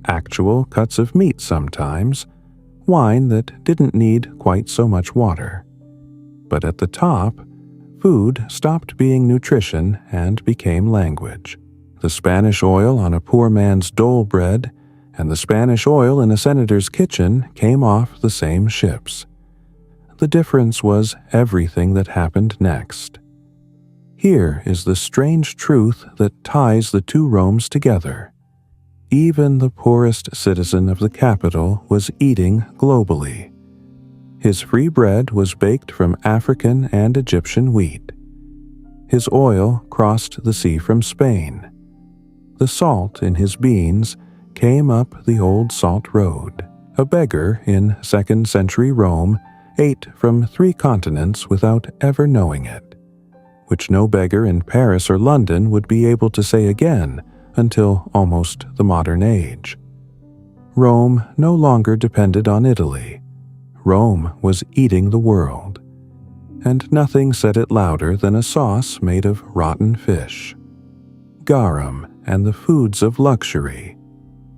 Actual cuts of meat sometimes, wine that didn't need quite so much water. But at the top, food stopped being nutrition and became language. The Spanish oil on a poor man's dole bread and the Spanish oil in a senator's kitchen came off the same ships. The difference was everything that happened next. Here is the strange truth that ties the two Romes together. Even the poorest citizen of the capital was eating globally. His free bread was baked from African and Egyptian wheat. His oil crossed the sea from Spain. The salt in his beans came up the old salt road. A beggar in 2nd century Rome ate from 3 continents without ever knowing it, which no beggar in Paris or London would be able to say again until almost the modern age. Rome no longer depended on Italy. Rome was eating the world, and nothing said it louder than a sauce made of rotten fish. Garum and the foods of luxury.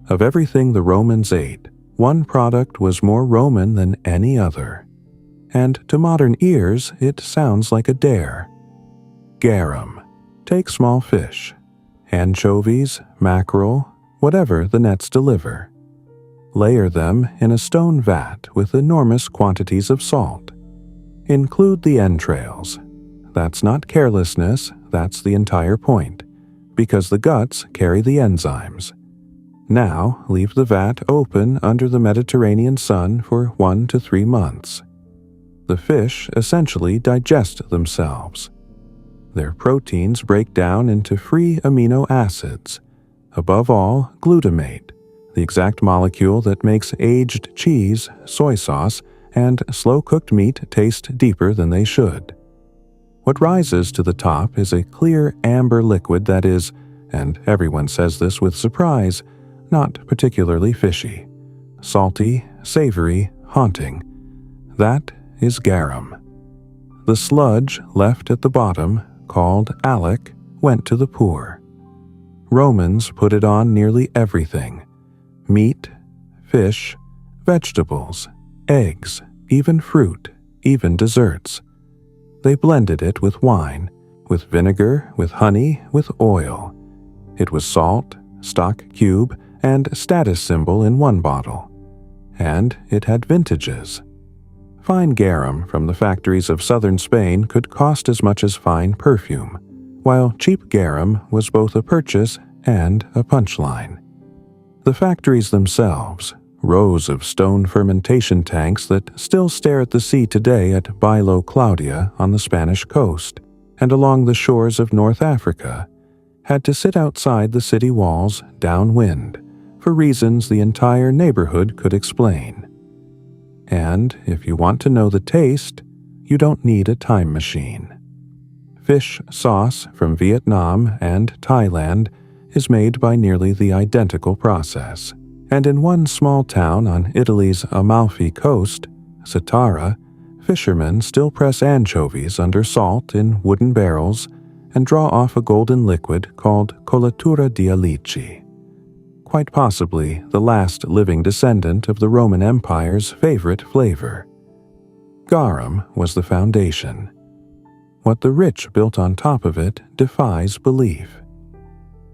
Of everything the Romans ate, one product was more Roman than any other. And to modern ears, it sounds like a dare. Garum. Take small fish, anchovies, mackerel, whatever the nets deliver. Layer them in a stone vat with enormous quantities of salt. Include the entrails. That's not carelessness, that's the entire point, because the guts carry the enzymes. Now leave the vat open under the Mediterranean sun for 1 to 3 months. The fish essentially digest themselves. Their proteins break down into free amino acids, above all glutamate, the exact molecule that makes aged cheese, soy sauce, and slow-cooked meat taste deeper than they should. What rises to the top is a clear amber liquid that is, and everyone says this with surprise, not particularly fishy. Salty, savory, haunting. That is garum. The sludge left at the bottom, called alec, went to the poor. Romans put it on nearly everything. Meat, fish, vegetables, eggs, even fruit, even desserts. They blended it with wine, with vinegar, with honey, with oil. It was salt, stock cube, and status symbol in one bottle. And it had vintages. Fine garum from the factories of southern Spain could cost as much as fine perfume, while cheap garum was both a purchase and a punchline. The factories themselves, rows of stone fermentation tanks that still stare at the sea today at Bailo Claudia on the Spanish coast and along the shores of North Africa, had to sit outside the city walls downwind for reasons the entire neighborhood could explain. And if you want to know the taste, you don't need a time machine. Fish sauce from Vietnam and Thailand is made by nearly the identical process, and in one small town on Italy's Amalfi coast, Satara, fishermen still press anchovies under salt in wooden barrels and draw off a golden liquid called colatura di alici. quite possibly the last living descendant of the Roman Empire's favorite flavor. Garum was the foundation. What the rich built on top of it defies belief.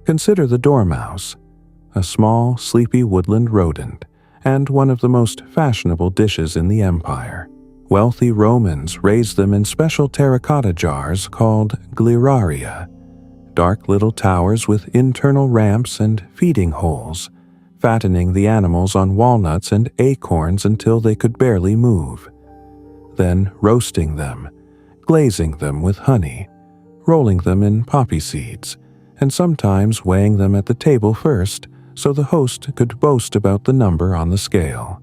Consider the dormouse, a small, sleepy woodland rodent, and one of the most fashionable dishes in the empire. Wealthy Romans raised them in special terracotta jars called gliraria, dark little towers with internal ramps and feeding holes, fattening the animals on walnuts and acorns until they could barely move, then roasting them, glazing them with honey, rolling them in poppy seeds, and sometimes weighing them at the table first so the host could boast about the number on the scale.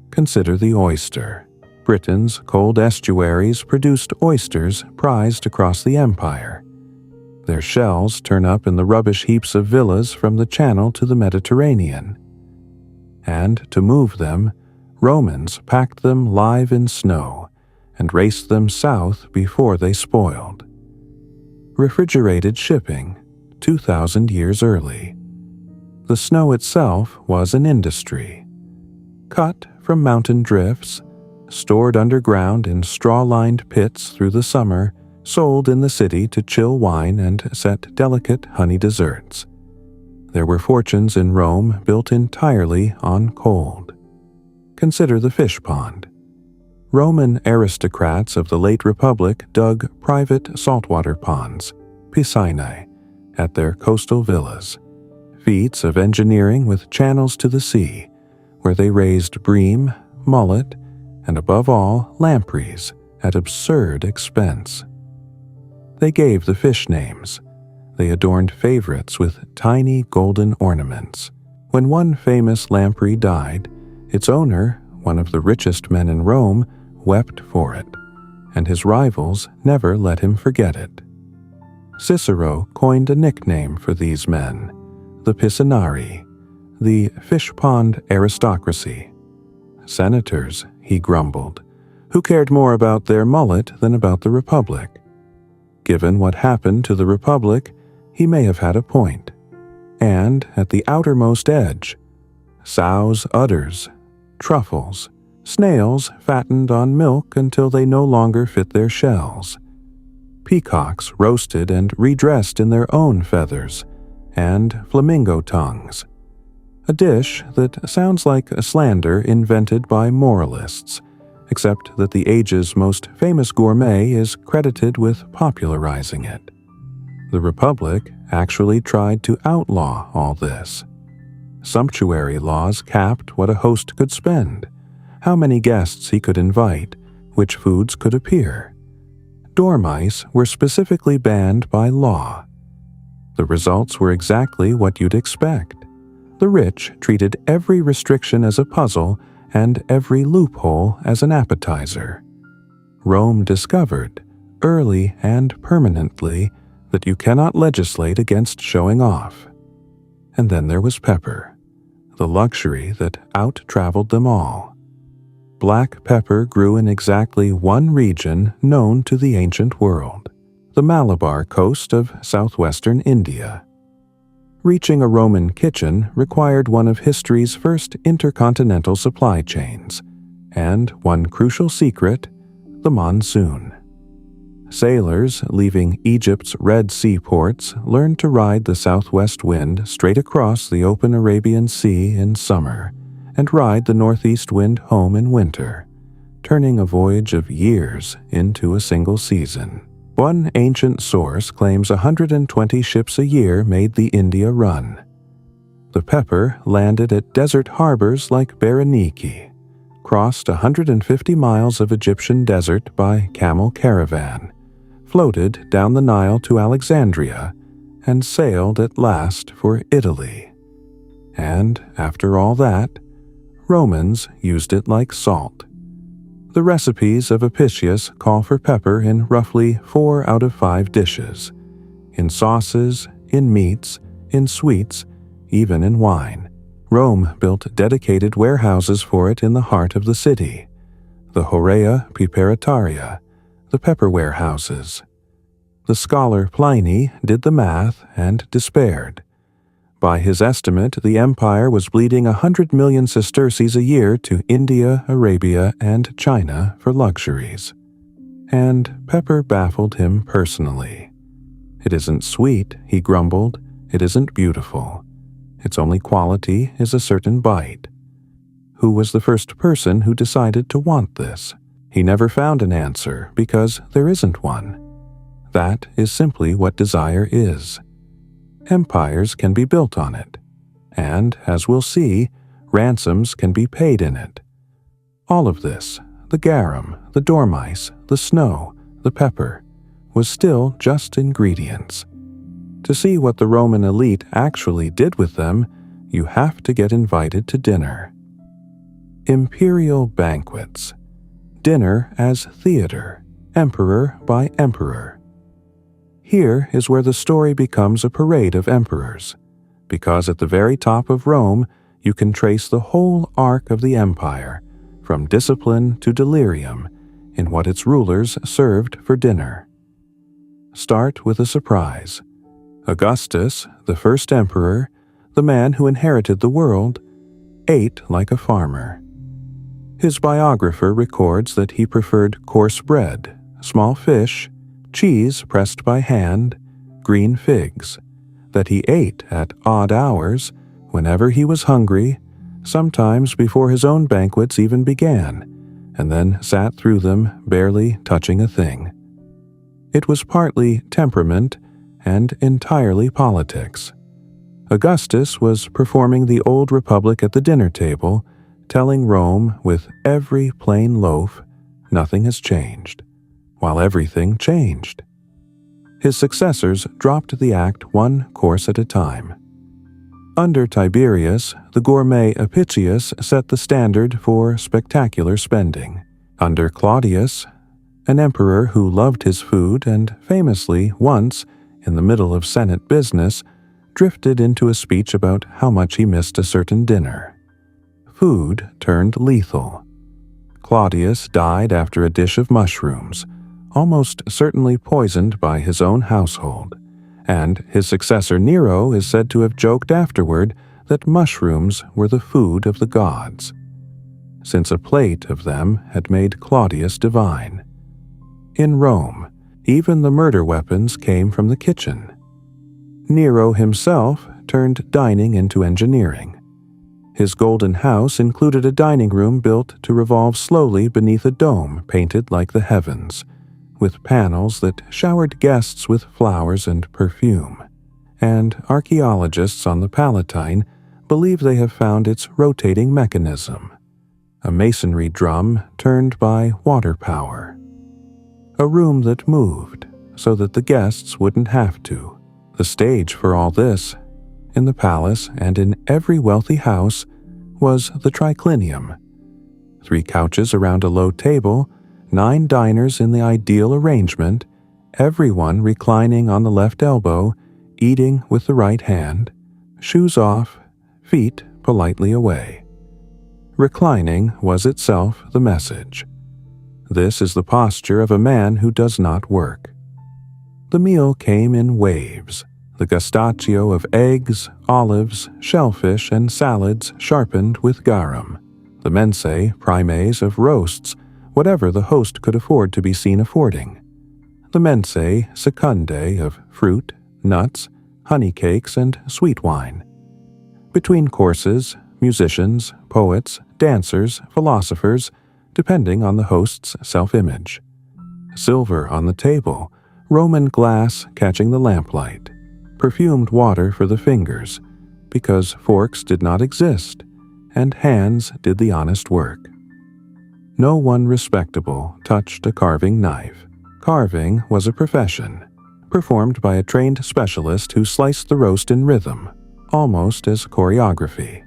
Consider the oyster. Britain's cold estuaries produced oysters prized across the empire. Their shells turn up in the rubbish heaps of villas from the Channel to the Mediterranean. And to move them, Romans packed them live in snow and raced them south before they spoiled. Refrigerated shipping, 2,000 years early. The snow itself was an industry. Cut from mountain drifts, stored underground in straw-lined pits through the summer, sold in the city to chill wine and set delicate honey desserts. There were fortunes in Rome built entirely on cold. Consider the fish pond. Roman aristocrats of the late Republic dug private saltwater ponds, piscinae, at their coastal villas, feats of engineering with channels to the sea, where they raised bream, mullet, and above all, lampreys at absurd expense. They gave the fish names. They adorned favorites with tiny golden ornaments. When one famous lamprey died, its owner, one of the richest men in Rome, wept for it, and his rivals never let him forget it. Cicero coined a nickname for these men, the piscinari, the fish pond aristocracy. Senators, he grumbled, who cared more about their mullet than about the Republic. Given what happened to the Republic, he may have had a point. And at the outermost edge, sows' udders, truffles, snails fattened on milk until they no longer fit their shells, peacocks roasted and redressed in their own feathers, and flamingo tongues. A dish that sounds like a slander invented by moralists, except that the age's most famous gourmet is credited with popularizing it. The Republic actually tried to outlaw all this. Sumptuary laws capped what a host could spend, how many guests he could invite, which foods could appear. Dormice were specifically banned by law. The results were exactly what you'd expect. The rich treated every restriction as a puzzle and every loophole as an appetizer. Rome discovered, early and permanently, that you cannot legislate against showing off. And then there was pepper, the luxury that out-traveled them all. Black pepper grew in exactly one region known to the ancient world, the Malabar coast of southwestern India. Reaching a Roman kitchen required one of history's first intercontinental supply chains, and one crucial secret, the monsoon. Sailors leaving Egypt's Red Sea ports learned to ride the southwest wind straight across the open Arabian Sea in summer, and ride the northeast wind home in winter, turning a voyage of years into a single season. One ancient source claims 120 ships a year made the India run. The pepper landed at desert harbors like Berenike, crossed 150 miles of Egyptian desert by camel caravan, floated down the Nile to Alexandria, and sailed at last for Italy. And after all that, Romans used it like salt. The recipes of Apicius call for pepper in roughly 4 out of 5 dishes, in sauces, in meats, in sweets, even in wine. Rome built dedicated warehouses for it in the heart of the city, the Horea Piperitaria, the pepper warehouses. The scholar Pliny did the math and despaired. By his estimate, the empire was bleeding 100 million sesterces a year to India, Arabia, and China for luxuries. And pepper baffled him personally. "It isn't sweet," he grumbled. "It isn't beautiful. Its only quality is a certain bite." Who was the first person who decided to want this? He never found an answer because there isn't one. That is simply what desire is. Empires can be built on it, and, as we'll see, ransoms can be paid in it. All of this, the garum, the dormice, the snow, the pepper, was still just ingredients. To see what the Roman elite actually did with them, you have to get invited to dinner. Imperial banquets. Dinner as theater, emperor by emperor. Here is where the story becomes a parade of emperors, because at the very top of Rome you can trace the whole arc of the empire, from discipline to delirium, in what its rulers served for dinner. Start with a surprise. Augustus, the first emperor, the man who inherited the world, ate like a farmer. His biographer records that he preferred coarse bread, small fish, cheese pressed by hand, green figs, that he ate at odd hours, whenever he was hungry, sometimes before his own banquets even began, and then sat through them barely touching a thing. It was partly temperament and entirely politics. Augustus was performing the old republic at the dinner table, telling Rome with every plain loaf, nothing has changed, while everything changed. His successors dropped the act one course at a time. Under Tiberius, the gourmet Apicius set the standard for spectacular spending. Under Claudius, an emperor who loved his food and famously once, in the middle of Senate business, drifted into a speech about how much he missed a certain dinner. Food turned lethal. Claudius died after a dish of mushrooms, almost certainly poisoned by his own household, and his successor Nero is said to have joked afterward that mushrooms were the food of the gods, since a plate of them had made Claudius divine. In Rome, even the murder weapons came from the kitchen. Nero himself turned dining into engineering. His golden house included a dining room built to revolve slowly beneath a dome painted like the heavens, with panels that showered guests with flowers and perfume. And archaeologists on the Palatine believe they have found its rotating mechanism, a masonry drum turned by water power. A room that moved so that the guests wouldn't have to. The stage for all this, in the palace and in every wealthy house, was the triclinium. 3 couches around a low table, 9 diners in the ideal arrangement, everyone reclining on the left elbow, eating with the right hand, shoes off, feet politely away. Reclining was itself the message. This is the posture of a man who does not work. The meal came in waves. The gustaccio of eggs, olives, shellfish, and salads sharpened with garum. The mensae primes of roasts, whatever the host could afford to be seen affording. The mensae secundae of fruit, nuts, honey cakes, and sweet wine. Between courses, musicians, poets, dancers, philosophers, depending on the host's self-image. Silver on the table, Roman glass catching the lamplight. Perfumed water for the fingers, because forks did not exist, and hands did the honest work. No one respectable touched a carving knife. Carving was a profession, performed by a trained specialist who sliced the roast in rhythm, almost as choreography.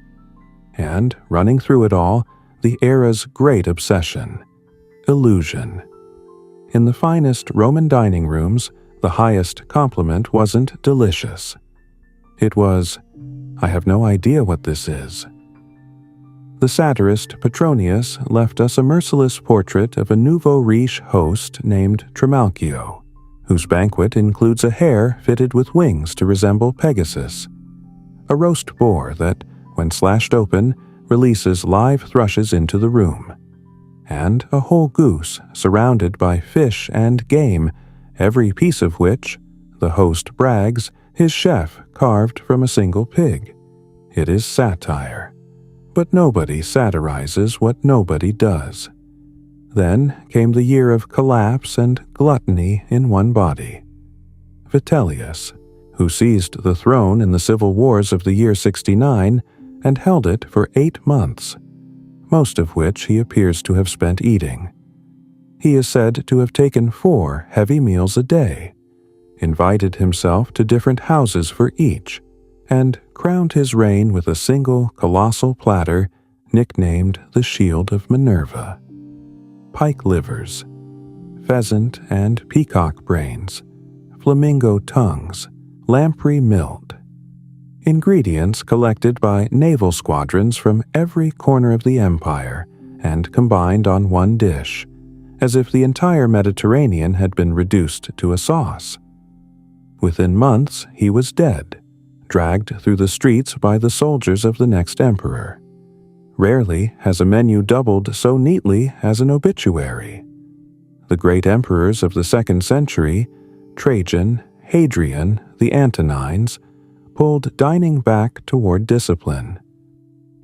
And, running through it all, the era's great obsession, illusion. In the finest Roman dining rooms, the highest compliment wasn't delicious. It was, "I have no idea what this is." The satirist Petronius left us a merciless portrait of a nouveau riche host named Trimalchio, whose banquet includes a hare fitted with wings to resemble Pegasus. a roast boar that, when slashed open, releases live thrushes into the room, and a whole goose surrounded by fish and game, every piece of which, the host brags, his chef carved from a single pig. It is satire, but nobody satirizes what nobody does. Then came the year of collapse and gluttony in one body. Vitellius, who seized the throne in the civil wars of the year 69 and held it for 8 months, most of which he appears to have spent eating. He is said to have taken 4 heavy meals a day, invited himself to different houses for each, and crowned his reign with a single colossal platter nicknamed the Shield of Minerva. Pike livers, pheasant and peacock brains, flamingo tongues, lamprey milt. Ingredients collected by naval squadrons from every corner of the empire and combined on one dish, as if the entire Mediterranean had been reduced to a sauce. Within months he was dead, dragged through the streets by the soldiers of the next emperor. Rarely has a menu doubled so neatly as an obituary. The great emperors of the 2nd century, Trajan, Hadrian, the Antonines, pulled dining back toward discipline.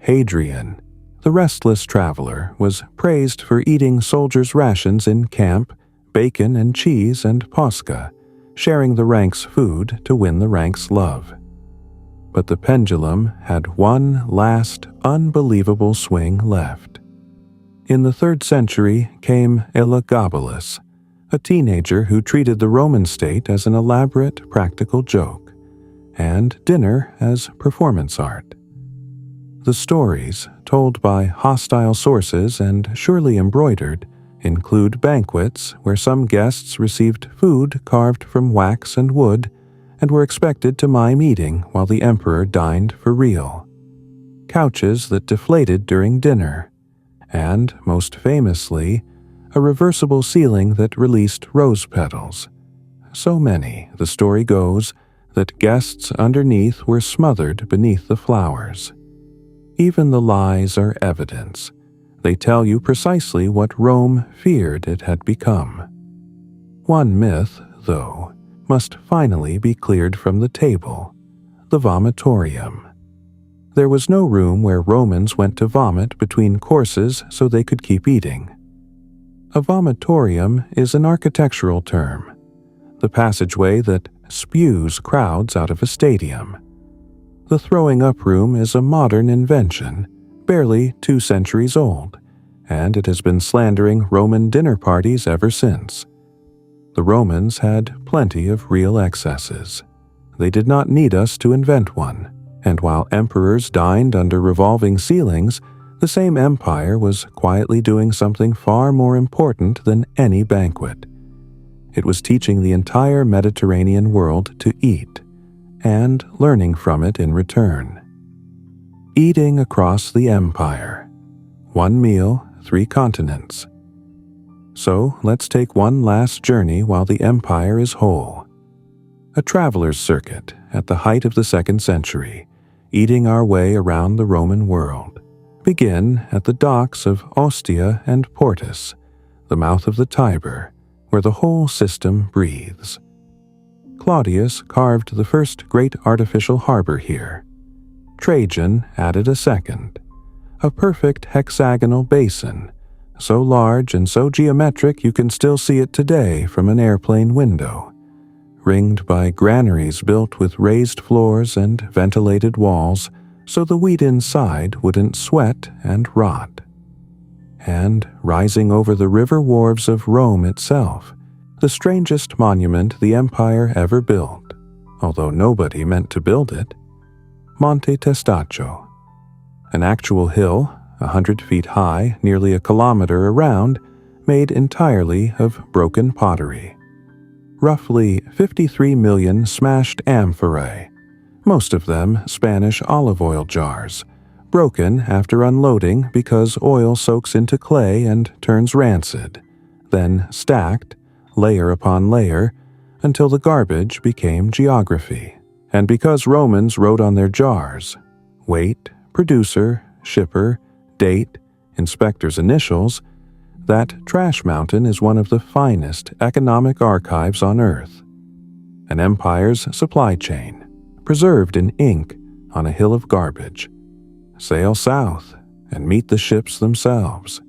Hadrian, the restless traveler, was praised for eating soldiers' rations in camp, bacon and cheese and posca, sharing the ranks' food to win the ranks' love. But the pendulum had one last unbelievable swing left. In the 3rd century came Elagabalus, a teenager who treated the Roman state as an elaborate practical joke, and dinner as performance art. The stories, told by hostile sources and surely embroidered, include banquets where some guests received food carved from wax and wood and were expected to mime eating while the emperor dined for real, couches that deflated during dinner, and, most famously, a reversible ceiling that released rose petals. So many, the story goes, that guests underneath were smothered beneath the flowers. Even the lies are evidence. They tell you precisely what Rome feared it had become. One myth, though, must finally be cleared from the table: the vomitorium. There was no room where Romans went to vomit between courses so they could keep eating. A vomitorium is an architectural term, the passageway that spews crowds out of a stadium. The throwing up room is a modern invention, barely 2 centuries old, and it has been slandering Roman dinner parties ever since. The Romans had plenty of real excesses. They did not need us to invent one, and while emperors dined under revolving ceilings, the same empire was quietly doing something far more important than any banquet. It was teaching the entire Mediterranean world to eat, and learning from it in return. Eating across the empire. 1 meal, 3 continents. So let's take one last journey while the empire is whole. A traveler's circuit at the height of the 2nd century, eating our way around the Roman world. Begin at the docks of Ostia and Portus, the mouth of the Tiber, where the whole system breathes. Claudius carved the first great artificial harbor here. Trajan added a second, a perfect hexagonal basin, so large and so geometric you can still see it today from an airplane window, ringed by granaries built with raised floors and ventilated walls so the wheat inside wouldn't sweat and rot. And rising over the river wharves of Rome itself, the strangest monument the empire ever built, although nobody meant to build it, Monte Testaccio, an actual hill 100 feet high, nearly a kilometer around, made entirely of broken pottery. Roughly 53 million smashed amphorae, most of them Spanish olive oil jars, broken after unloading because oil soaks into clay and turns rancid, then stacked, layer upon layer, until the garbage became geography. And because Romans wrote on their jars weight, producer, shipper, date, inspector's initials, that trash mountain is one of the finest economic archives on Earth. An empire's supply chain, preserved in ink on a hill of garbage. Sail south and meet the ships themselves.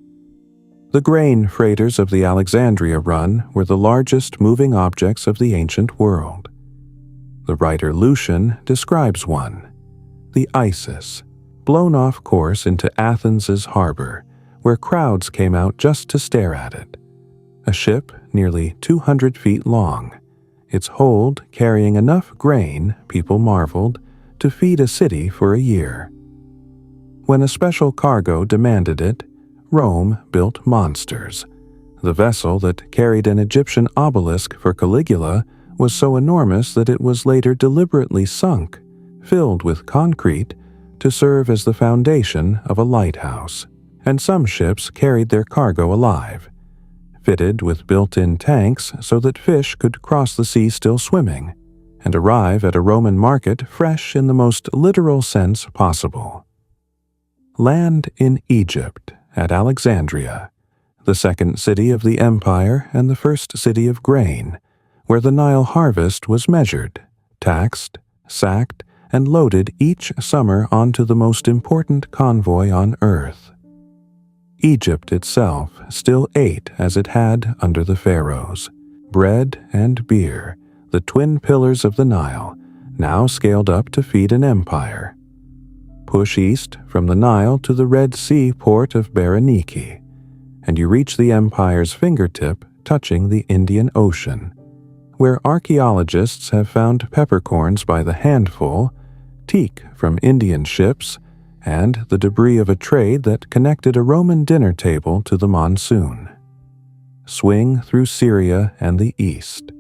The grain freighters of the Alexandria run were the largest moving objects of the ancient world. The writer Lucian describes one, the Isis, blown off course into Athens's harbor, where crowds came out just to stare at it. A ship nearly 200 feet long, its hold carrying enough grain, people marveled, to feed a city for a year. When a special cargo demanded it, Rome built monsters. The vessel that carried an Egyptian obelisk for Caligula was so enormous that it was later deliberately sunk, filled with concrete, to serve as the foundation of a lighthouse. And some ships carried their cargo alive, fitted with built-in tanks so that fish could cross the sea still swimming, and arrive at a Roman market fresh in the most literal sense possible. Land in Egypt, at Alexandria, the second city of the empire and the first city of grain, where the Nile harvest was measured, taxed, sacked, and loaded each summer onto the most important convoy on earth. Egypt itself still ate as it had under the pharaohs, bread and beer, the twin pillars of the Nile, now scaled up to feed an empire. Push east from the Nile to the Red Sea port of Berenike, and you reach the empire's fingertip touching the Indian Ocean, where archaeologists have found peppercorns by the handful, teak from Indian ships, and the debris of a trade that connected a Roman dinner table to the monsoon. Swing through Syria and the east.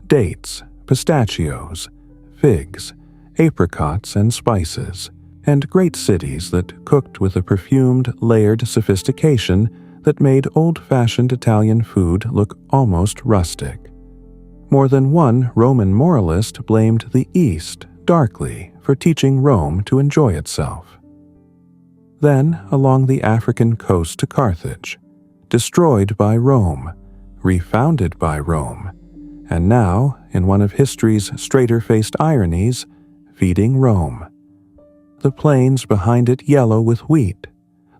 Dates, pistachios, figs, apricots, and spices, and great cities that cooked with a perfumed, layered sophistication that made old-fashioned Italian food look almost rustic. More than one Roman moralist blamed the East darkly for teaching Rome to enjoy itself. Then along the African coast to Carthage, destroyed by Rome, refounded by Rome, and now, in one of history's straighter-faced ironies, feeding Rome. The plains behind it yellow with wheat,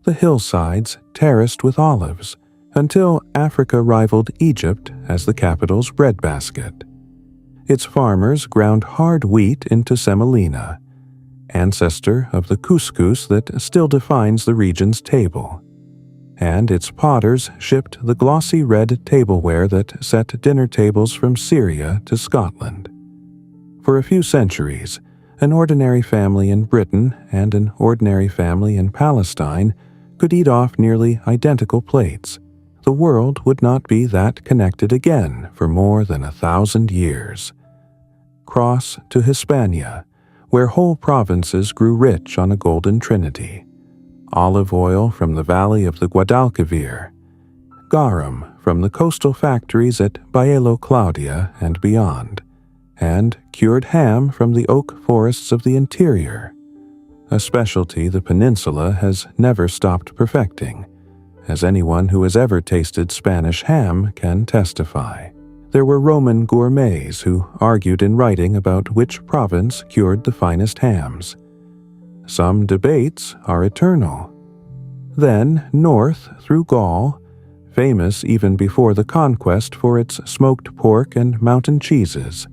the hillsides terraced with olives, until Africa rivaled Egypt as the capital's breadbasket. Its farmers ground hard wheat into semolina, ancestor of the couscous that still defines the region's table, and its potters shipped the glossy red tableware that set dinner tables from Syria to Scotland. For a few centuries, an ordinary family in Britain and an ordinary family in Palestine could eat off nearly identical plates. The world would not be that connected again for more than 1,000 years. Cross to Hispania, where whole provinces grew rich on a golden trinity. Olive oil from the valley of the Guadalquivir, garum from the coastal factories at Baelo Claudia and beyond, and cured ham from the oak forests of the interior, a specialty the peninsula has never stopped perfecting, as anyone who has ever tasted Spanish ham can testify. There were Roman gourmets who argued in writing about which province cured the finest hams. Some debates are eternal. Then north through Gaul, famous even before the conquest for its smoked pork and mountain cheeses,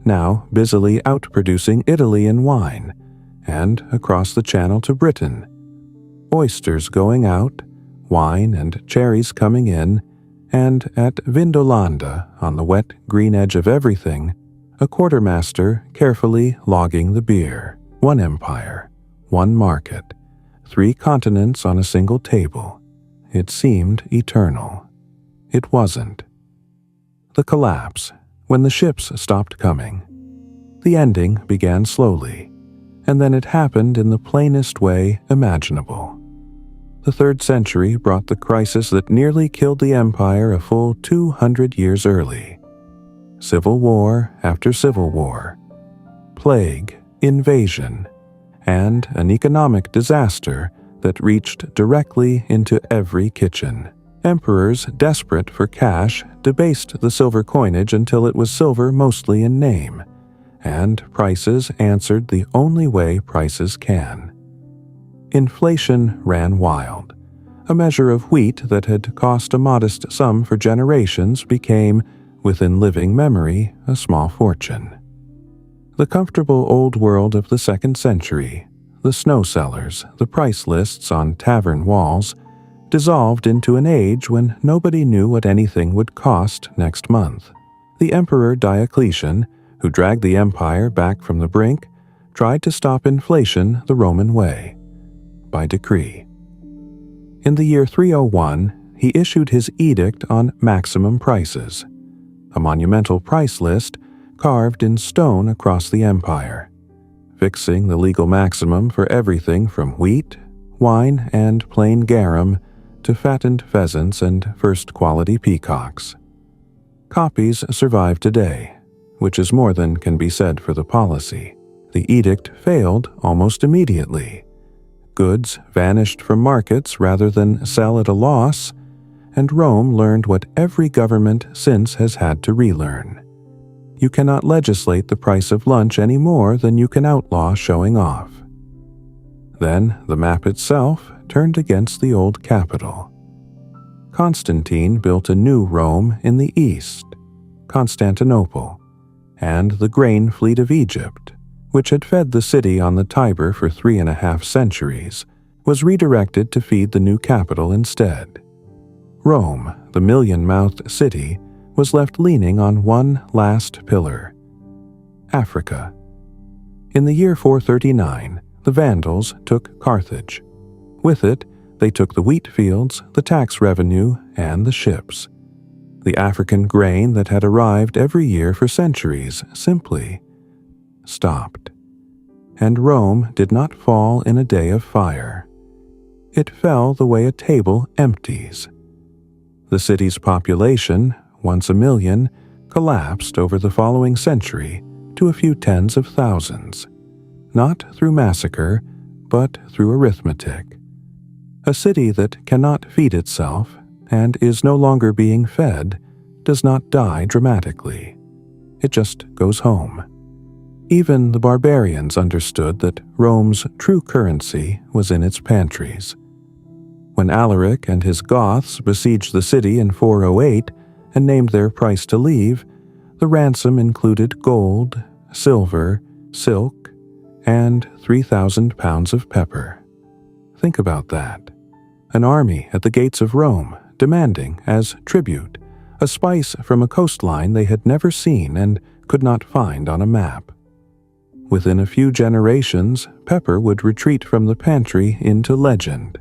now busily outproducing Italy in wine, and across the Channel to Britain. Oysters going out, wine and cherries coming in, and at Vindolanda, on the wet green edge of everything, a quartermaster carefully logging the beer. One empire, one market, 3 continents on a single table. It seemed eternal. It wasn't. The collapse, when the ships stopped coming. The ending began slowly, and then it happened in the plainest way imaginable. The 3rd century brought the crisis that nearly killed the empire a full 200 years early. Civil war after civil war. plague, invasion, and an economic disaster that reached directly into every kitchen. Emperors, desperate for cash, debased the silver coinage until it was silver mostly in name, and prices answered the only way prices can. Inflation ran wild. A measure of wheat that had cost a modest sum for generations became, within living memory, a small fortune. The comfortable old world of the 2nd century, the snow cellars, the price lists on tavern walls, dissolved into an age when nobody knew what anything would cost next month. The Emperor Diocletian, who dragged the empire back from the brink, tried to stop inflation the Roman way, by decree. In the year 301, he issued his edict on maximum prices, a monumental price list carved in stone across the empire, fixing the legal maximum for everything from wheat, wine, and plain garum to fattened pheasants and first-quality peacocks. Copies survive today, which is more than can be said for the policy. The edict failed almost immediately. Goods vanished from markets rather than sell at a loss, and Rome learned what every government since has had to relearn. You cannot legislate the price of lunch any more than you can outlaw showing off. Then the map itself turned against the old capital. Constantine built a new Rome in the east, Constantinople, and the grain fleet of Egypt, which had fed the city on the Tiber for 3.5 centuries, was redirected to feed the new capital instead. Rome, the million-mouthed city, was left leaning on one last pillar: Africa. In the year 439, the Vandals took Carthage. With it, they took the wheat fields, the tax revenue, and the ships. The African grain that had arrived every year for centuries simply stopped. And Rome did not fall in a day of fire. It fell the way a table empties. The city's population, once 1 million, collapsed over the following century to a few tens of thousands, not through massacre, but through arithmetic. A city that cannot feed itself and is no longer being fed does not die dramatically. It just goes home. Even the barbarians understood that Rome's true currency was in its pantries. When Alaric and his Goths besieged the city in 408 and named their price to leave, the ransom included gold, silver, silk, and 3,000 pounds of pepper. Think about that. An army at the gates of Rome demanding, as tribute, a spice from a coastline they had never seen and could not find on a map. Within a few generations, pepper would retreat from the pantry into legend,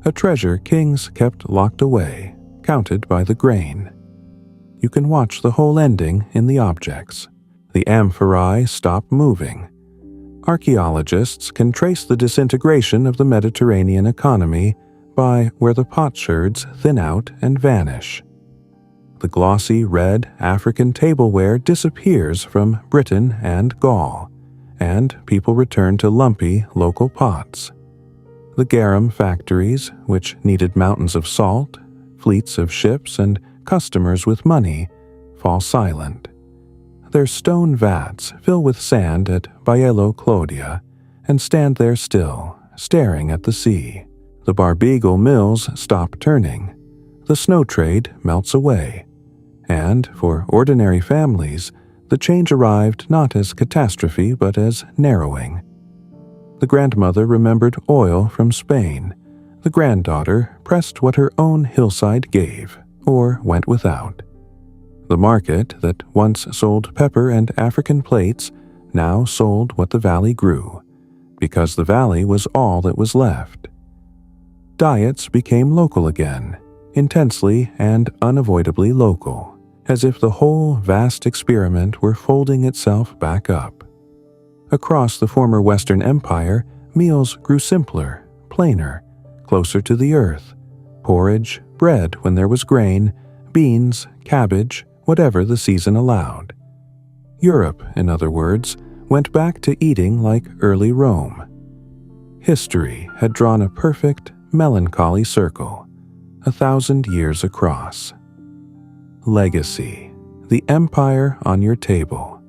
a treasure kings kept locked away, counted by the grain. You can watch the whole ending in the objects. The amphorae stop moving. Archaeologists can trace the disintegration of the Mediterranean economy by where the potsherds thin out and vanish. The glossy red African tableware disappears from Britain and Gaul, and people return to lumpy local pots. The garum factories, which needed mountains of salt, fleets of ships, and customers with money, fall silent. Their stone vats fill with sand at Baello Claudia and stand there still, staring at the sea. The Barbeagle mills stop turning. The snow trade melts away. And, for ordinary families, the change arrived not as catastrophe but as narrowing. The grandmother remembered oil from Spain. The granddaughter pressed what her own hillside gave, or went without. The market that once sold pepper and African plates now sold what the valley grew, because the valley was all that was left. Diets became local again, intensely and unavoidably local, as if the whole vast experiment were folding itself back up. Across the former Western Empire, meals grew simpler, plainer, closer to the earth. Porridge, bread when there was grain, beans, cabbage, whatever the season allowed. Europe, in other words, went back to eating like early Rome. History had drawn a perfect, melancholy circle, 1,000 years across. Legacy, the empire on your table.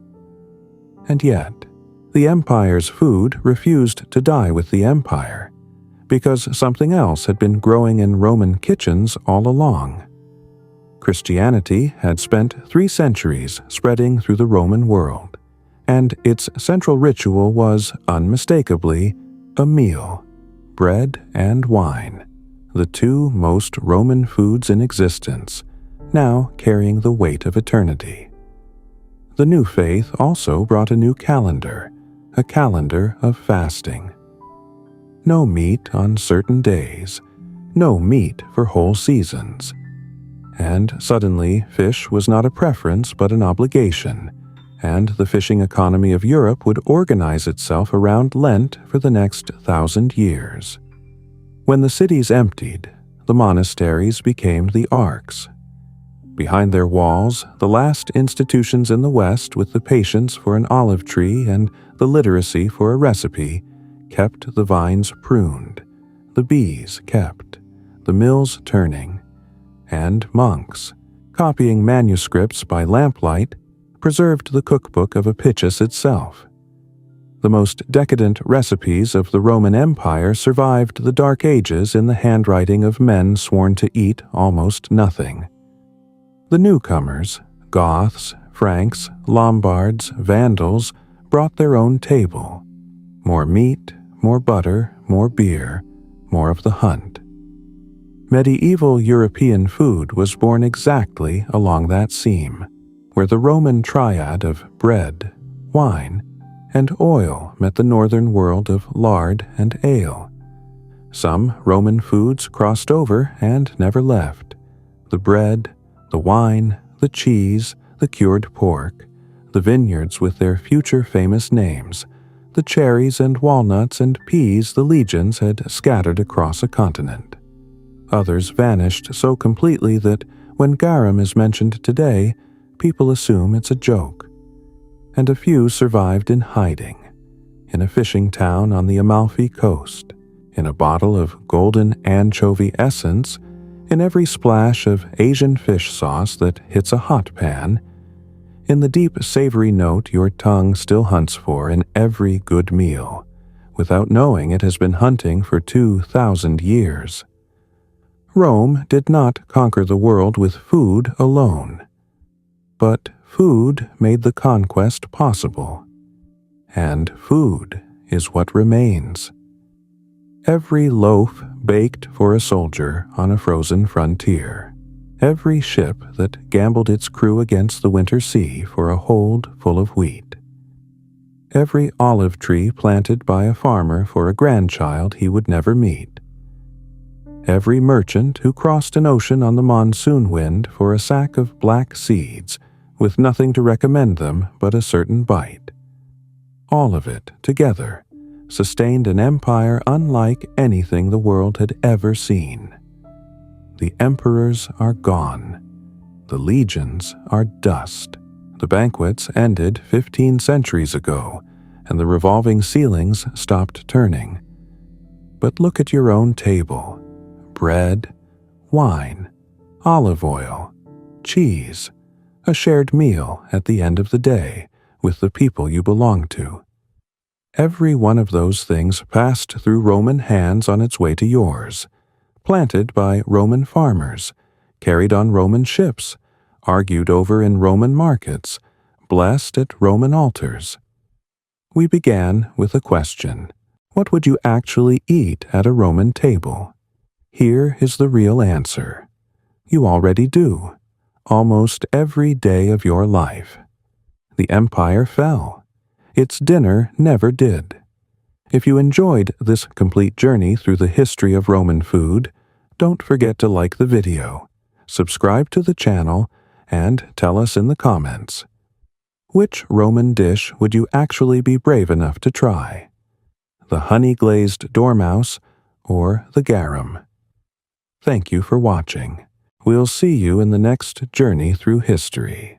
And yet, the empire's food refused to die with the empire, because something else had been growing in Roman kitchens all along. Christianity had spent 3 centuries spreading through the Roman world, and its central ritual was, unmistakably, a meal, bread and wine, the 2 most Roman foods in existence, now carrying the weight of eternity. The new faith also brought a new calendar, a calendar of fasting. No meat on certain days, no meat for whole seasons. And suddenly, fish was not a preference but an obligation, and the fishing economy of Europe would organize itself around Lent for the next 1,000 years. When the cities emptied, the monasteries became the arks. Behind their walls, the last institutions in the West with the patience for an olive tree and the literacy for a recipe kept the vines pruned, the bees kept, the mills turning, and monks, copying manuscripts by lamplight, preserved the cookbook of Apicius itself. The most decadent recipes of the Roman Empire survived the Dark Ages in the handwriting of men sworn to eat almost nothing. The newcomers, Goths, Franks, Lombards, Vandals, brought their own table. More meat, more butter, more beer, more of the hunt. Medieval European food was born exactly along that seam, where the Roman triad of bread, wine, and oil met the northern world of lard and ale. Some Roman foods crossed over and never left: the bread, the wine, the cheese, the cured pork, the vineyards with their future famous names, the cherries and walnuts and peas the legions had scattered across a continent. Others vanished so completely that when garum is mentioned today, people assume it's a joke. And a few survived in hiding, in a fishing town on the Amalfi Coast, in a bottle of golden anchovy essence, in every splash of Asian fish sauce that hits a hot pan, in the deep savory note your tongue still hunts for in every good meal, without knowing it has been hunting for 2,000 years. Rome did not conquer the world with food alone, but food made the conquest possible, and food is what remains. Every loaf baked for a soldier on a frozen frontier, every ship that gambled its crew against the winter sea for a hold full of wheat, every olive tree planted by a farmer for a grandchild he would never meet, every merchant who crossed an ocean on the monsoon wind for a sack of black seeds with nothing to recommend them but a certain bite. All of it, together, sustained an empire unlike anything the world had ever seen. The emperors are gone. The legions are dust. The banquets ended 15 centuries ago, and the revolving ceilings stopped turning. But look at your own table. Bread, wine, olive oil, cheese, a shared meal at the end of the day with the people you belong to. Every one of those things passed through Roman hands on its way to yours, planted by Roman farmers, carried on Roman ships, argued over in Roman markets, blessed at Roman altars. We began with a question: what would you actually eat at a Roman table? Here is the real answer. You already do, almost every day of your life. The empire fell. Its dinner never did. If you enjoyed this complete journey through the history of Roman food, don't forget to like the video, subscribe to the channel, and tell us in the comments. Which Roman dish would you actually be brave enough to try? The honey-glazed dormouse or the garum? Thank you for watching. We'll see you in the next journey through history.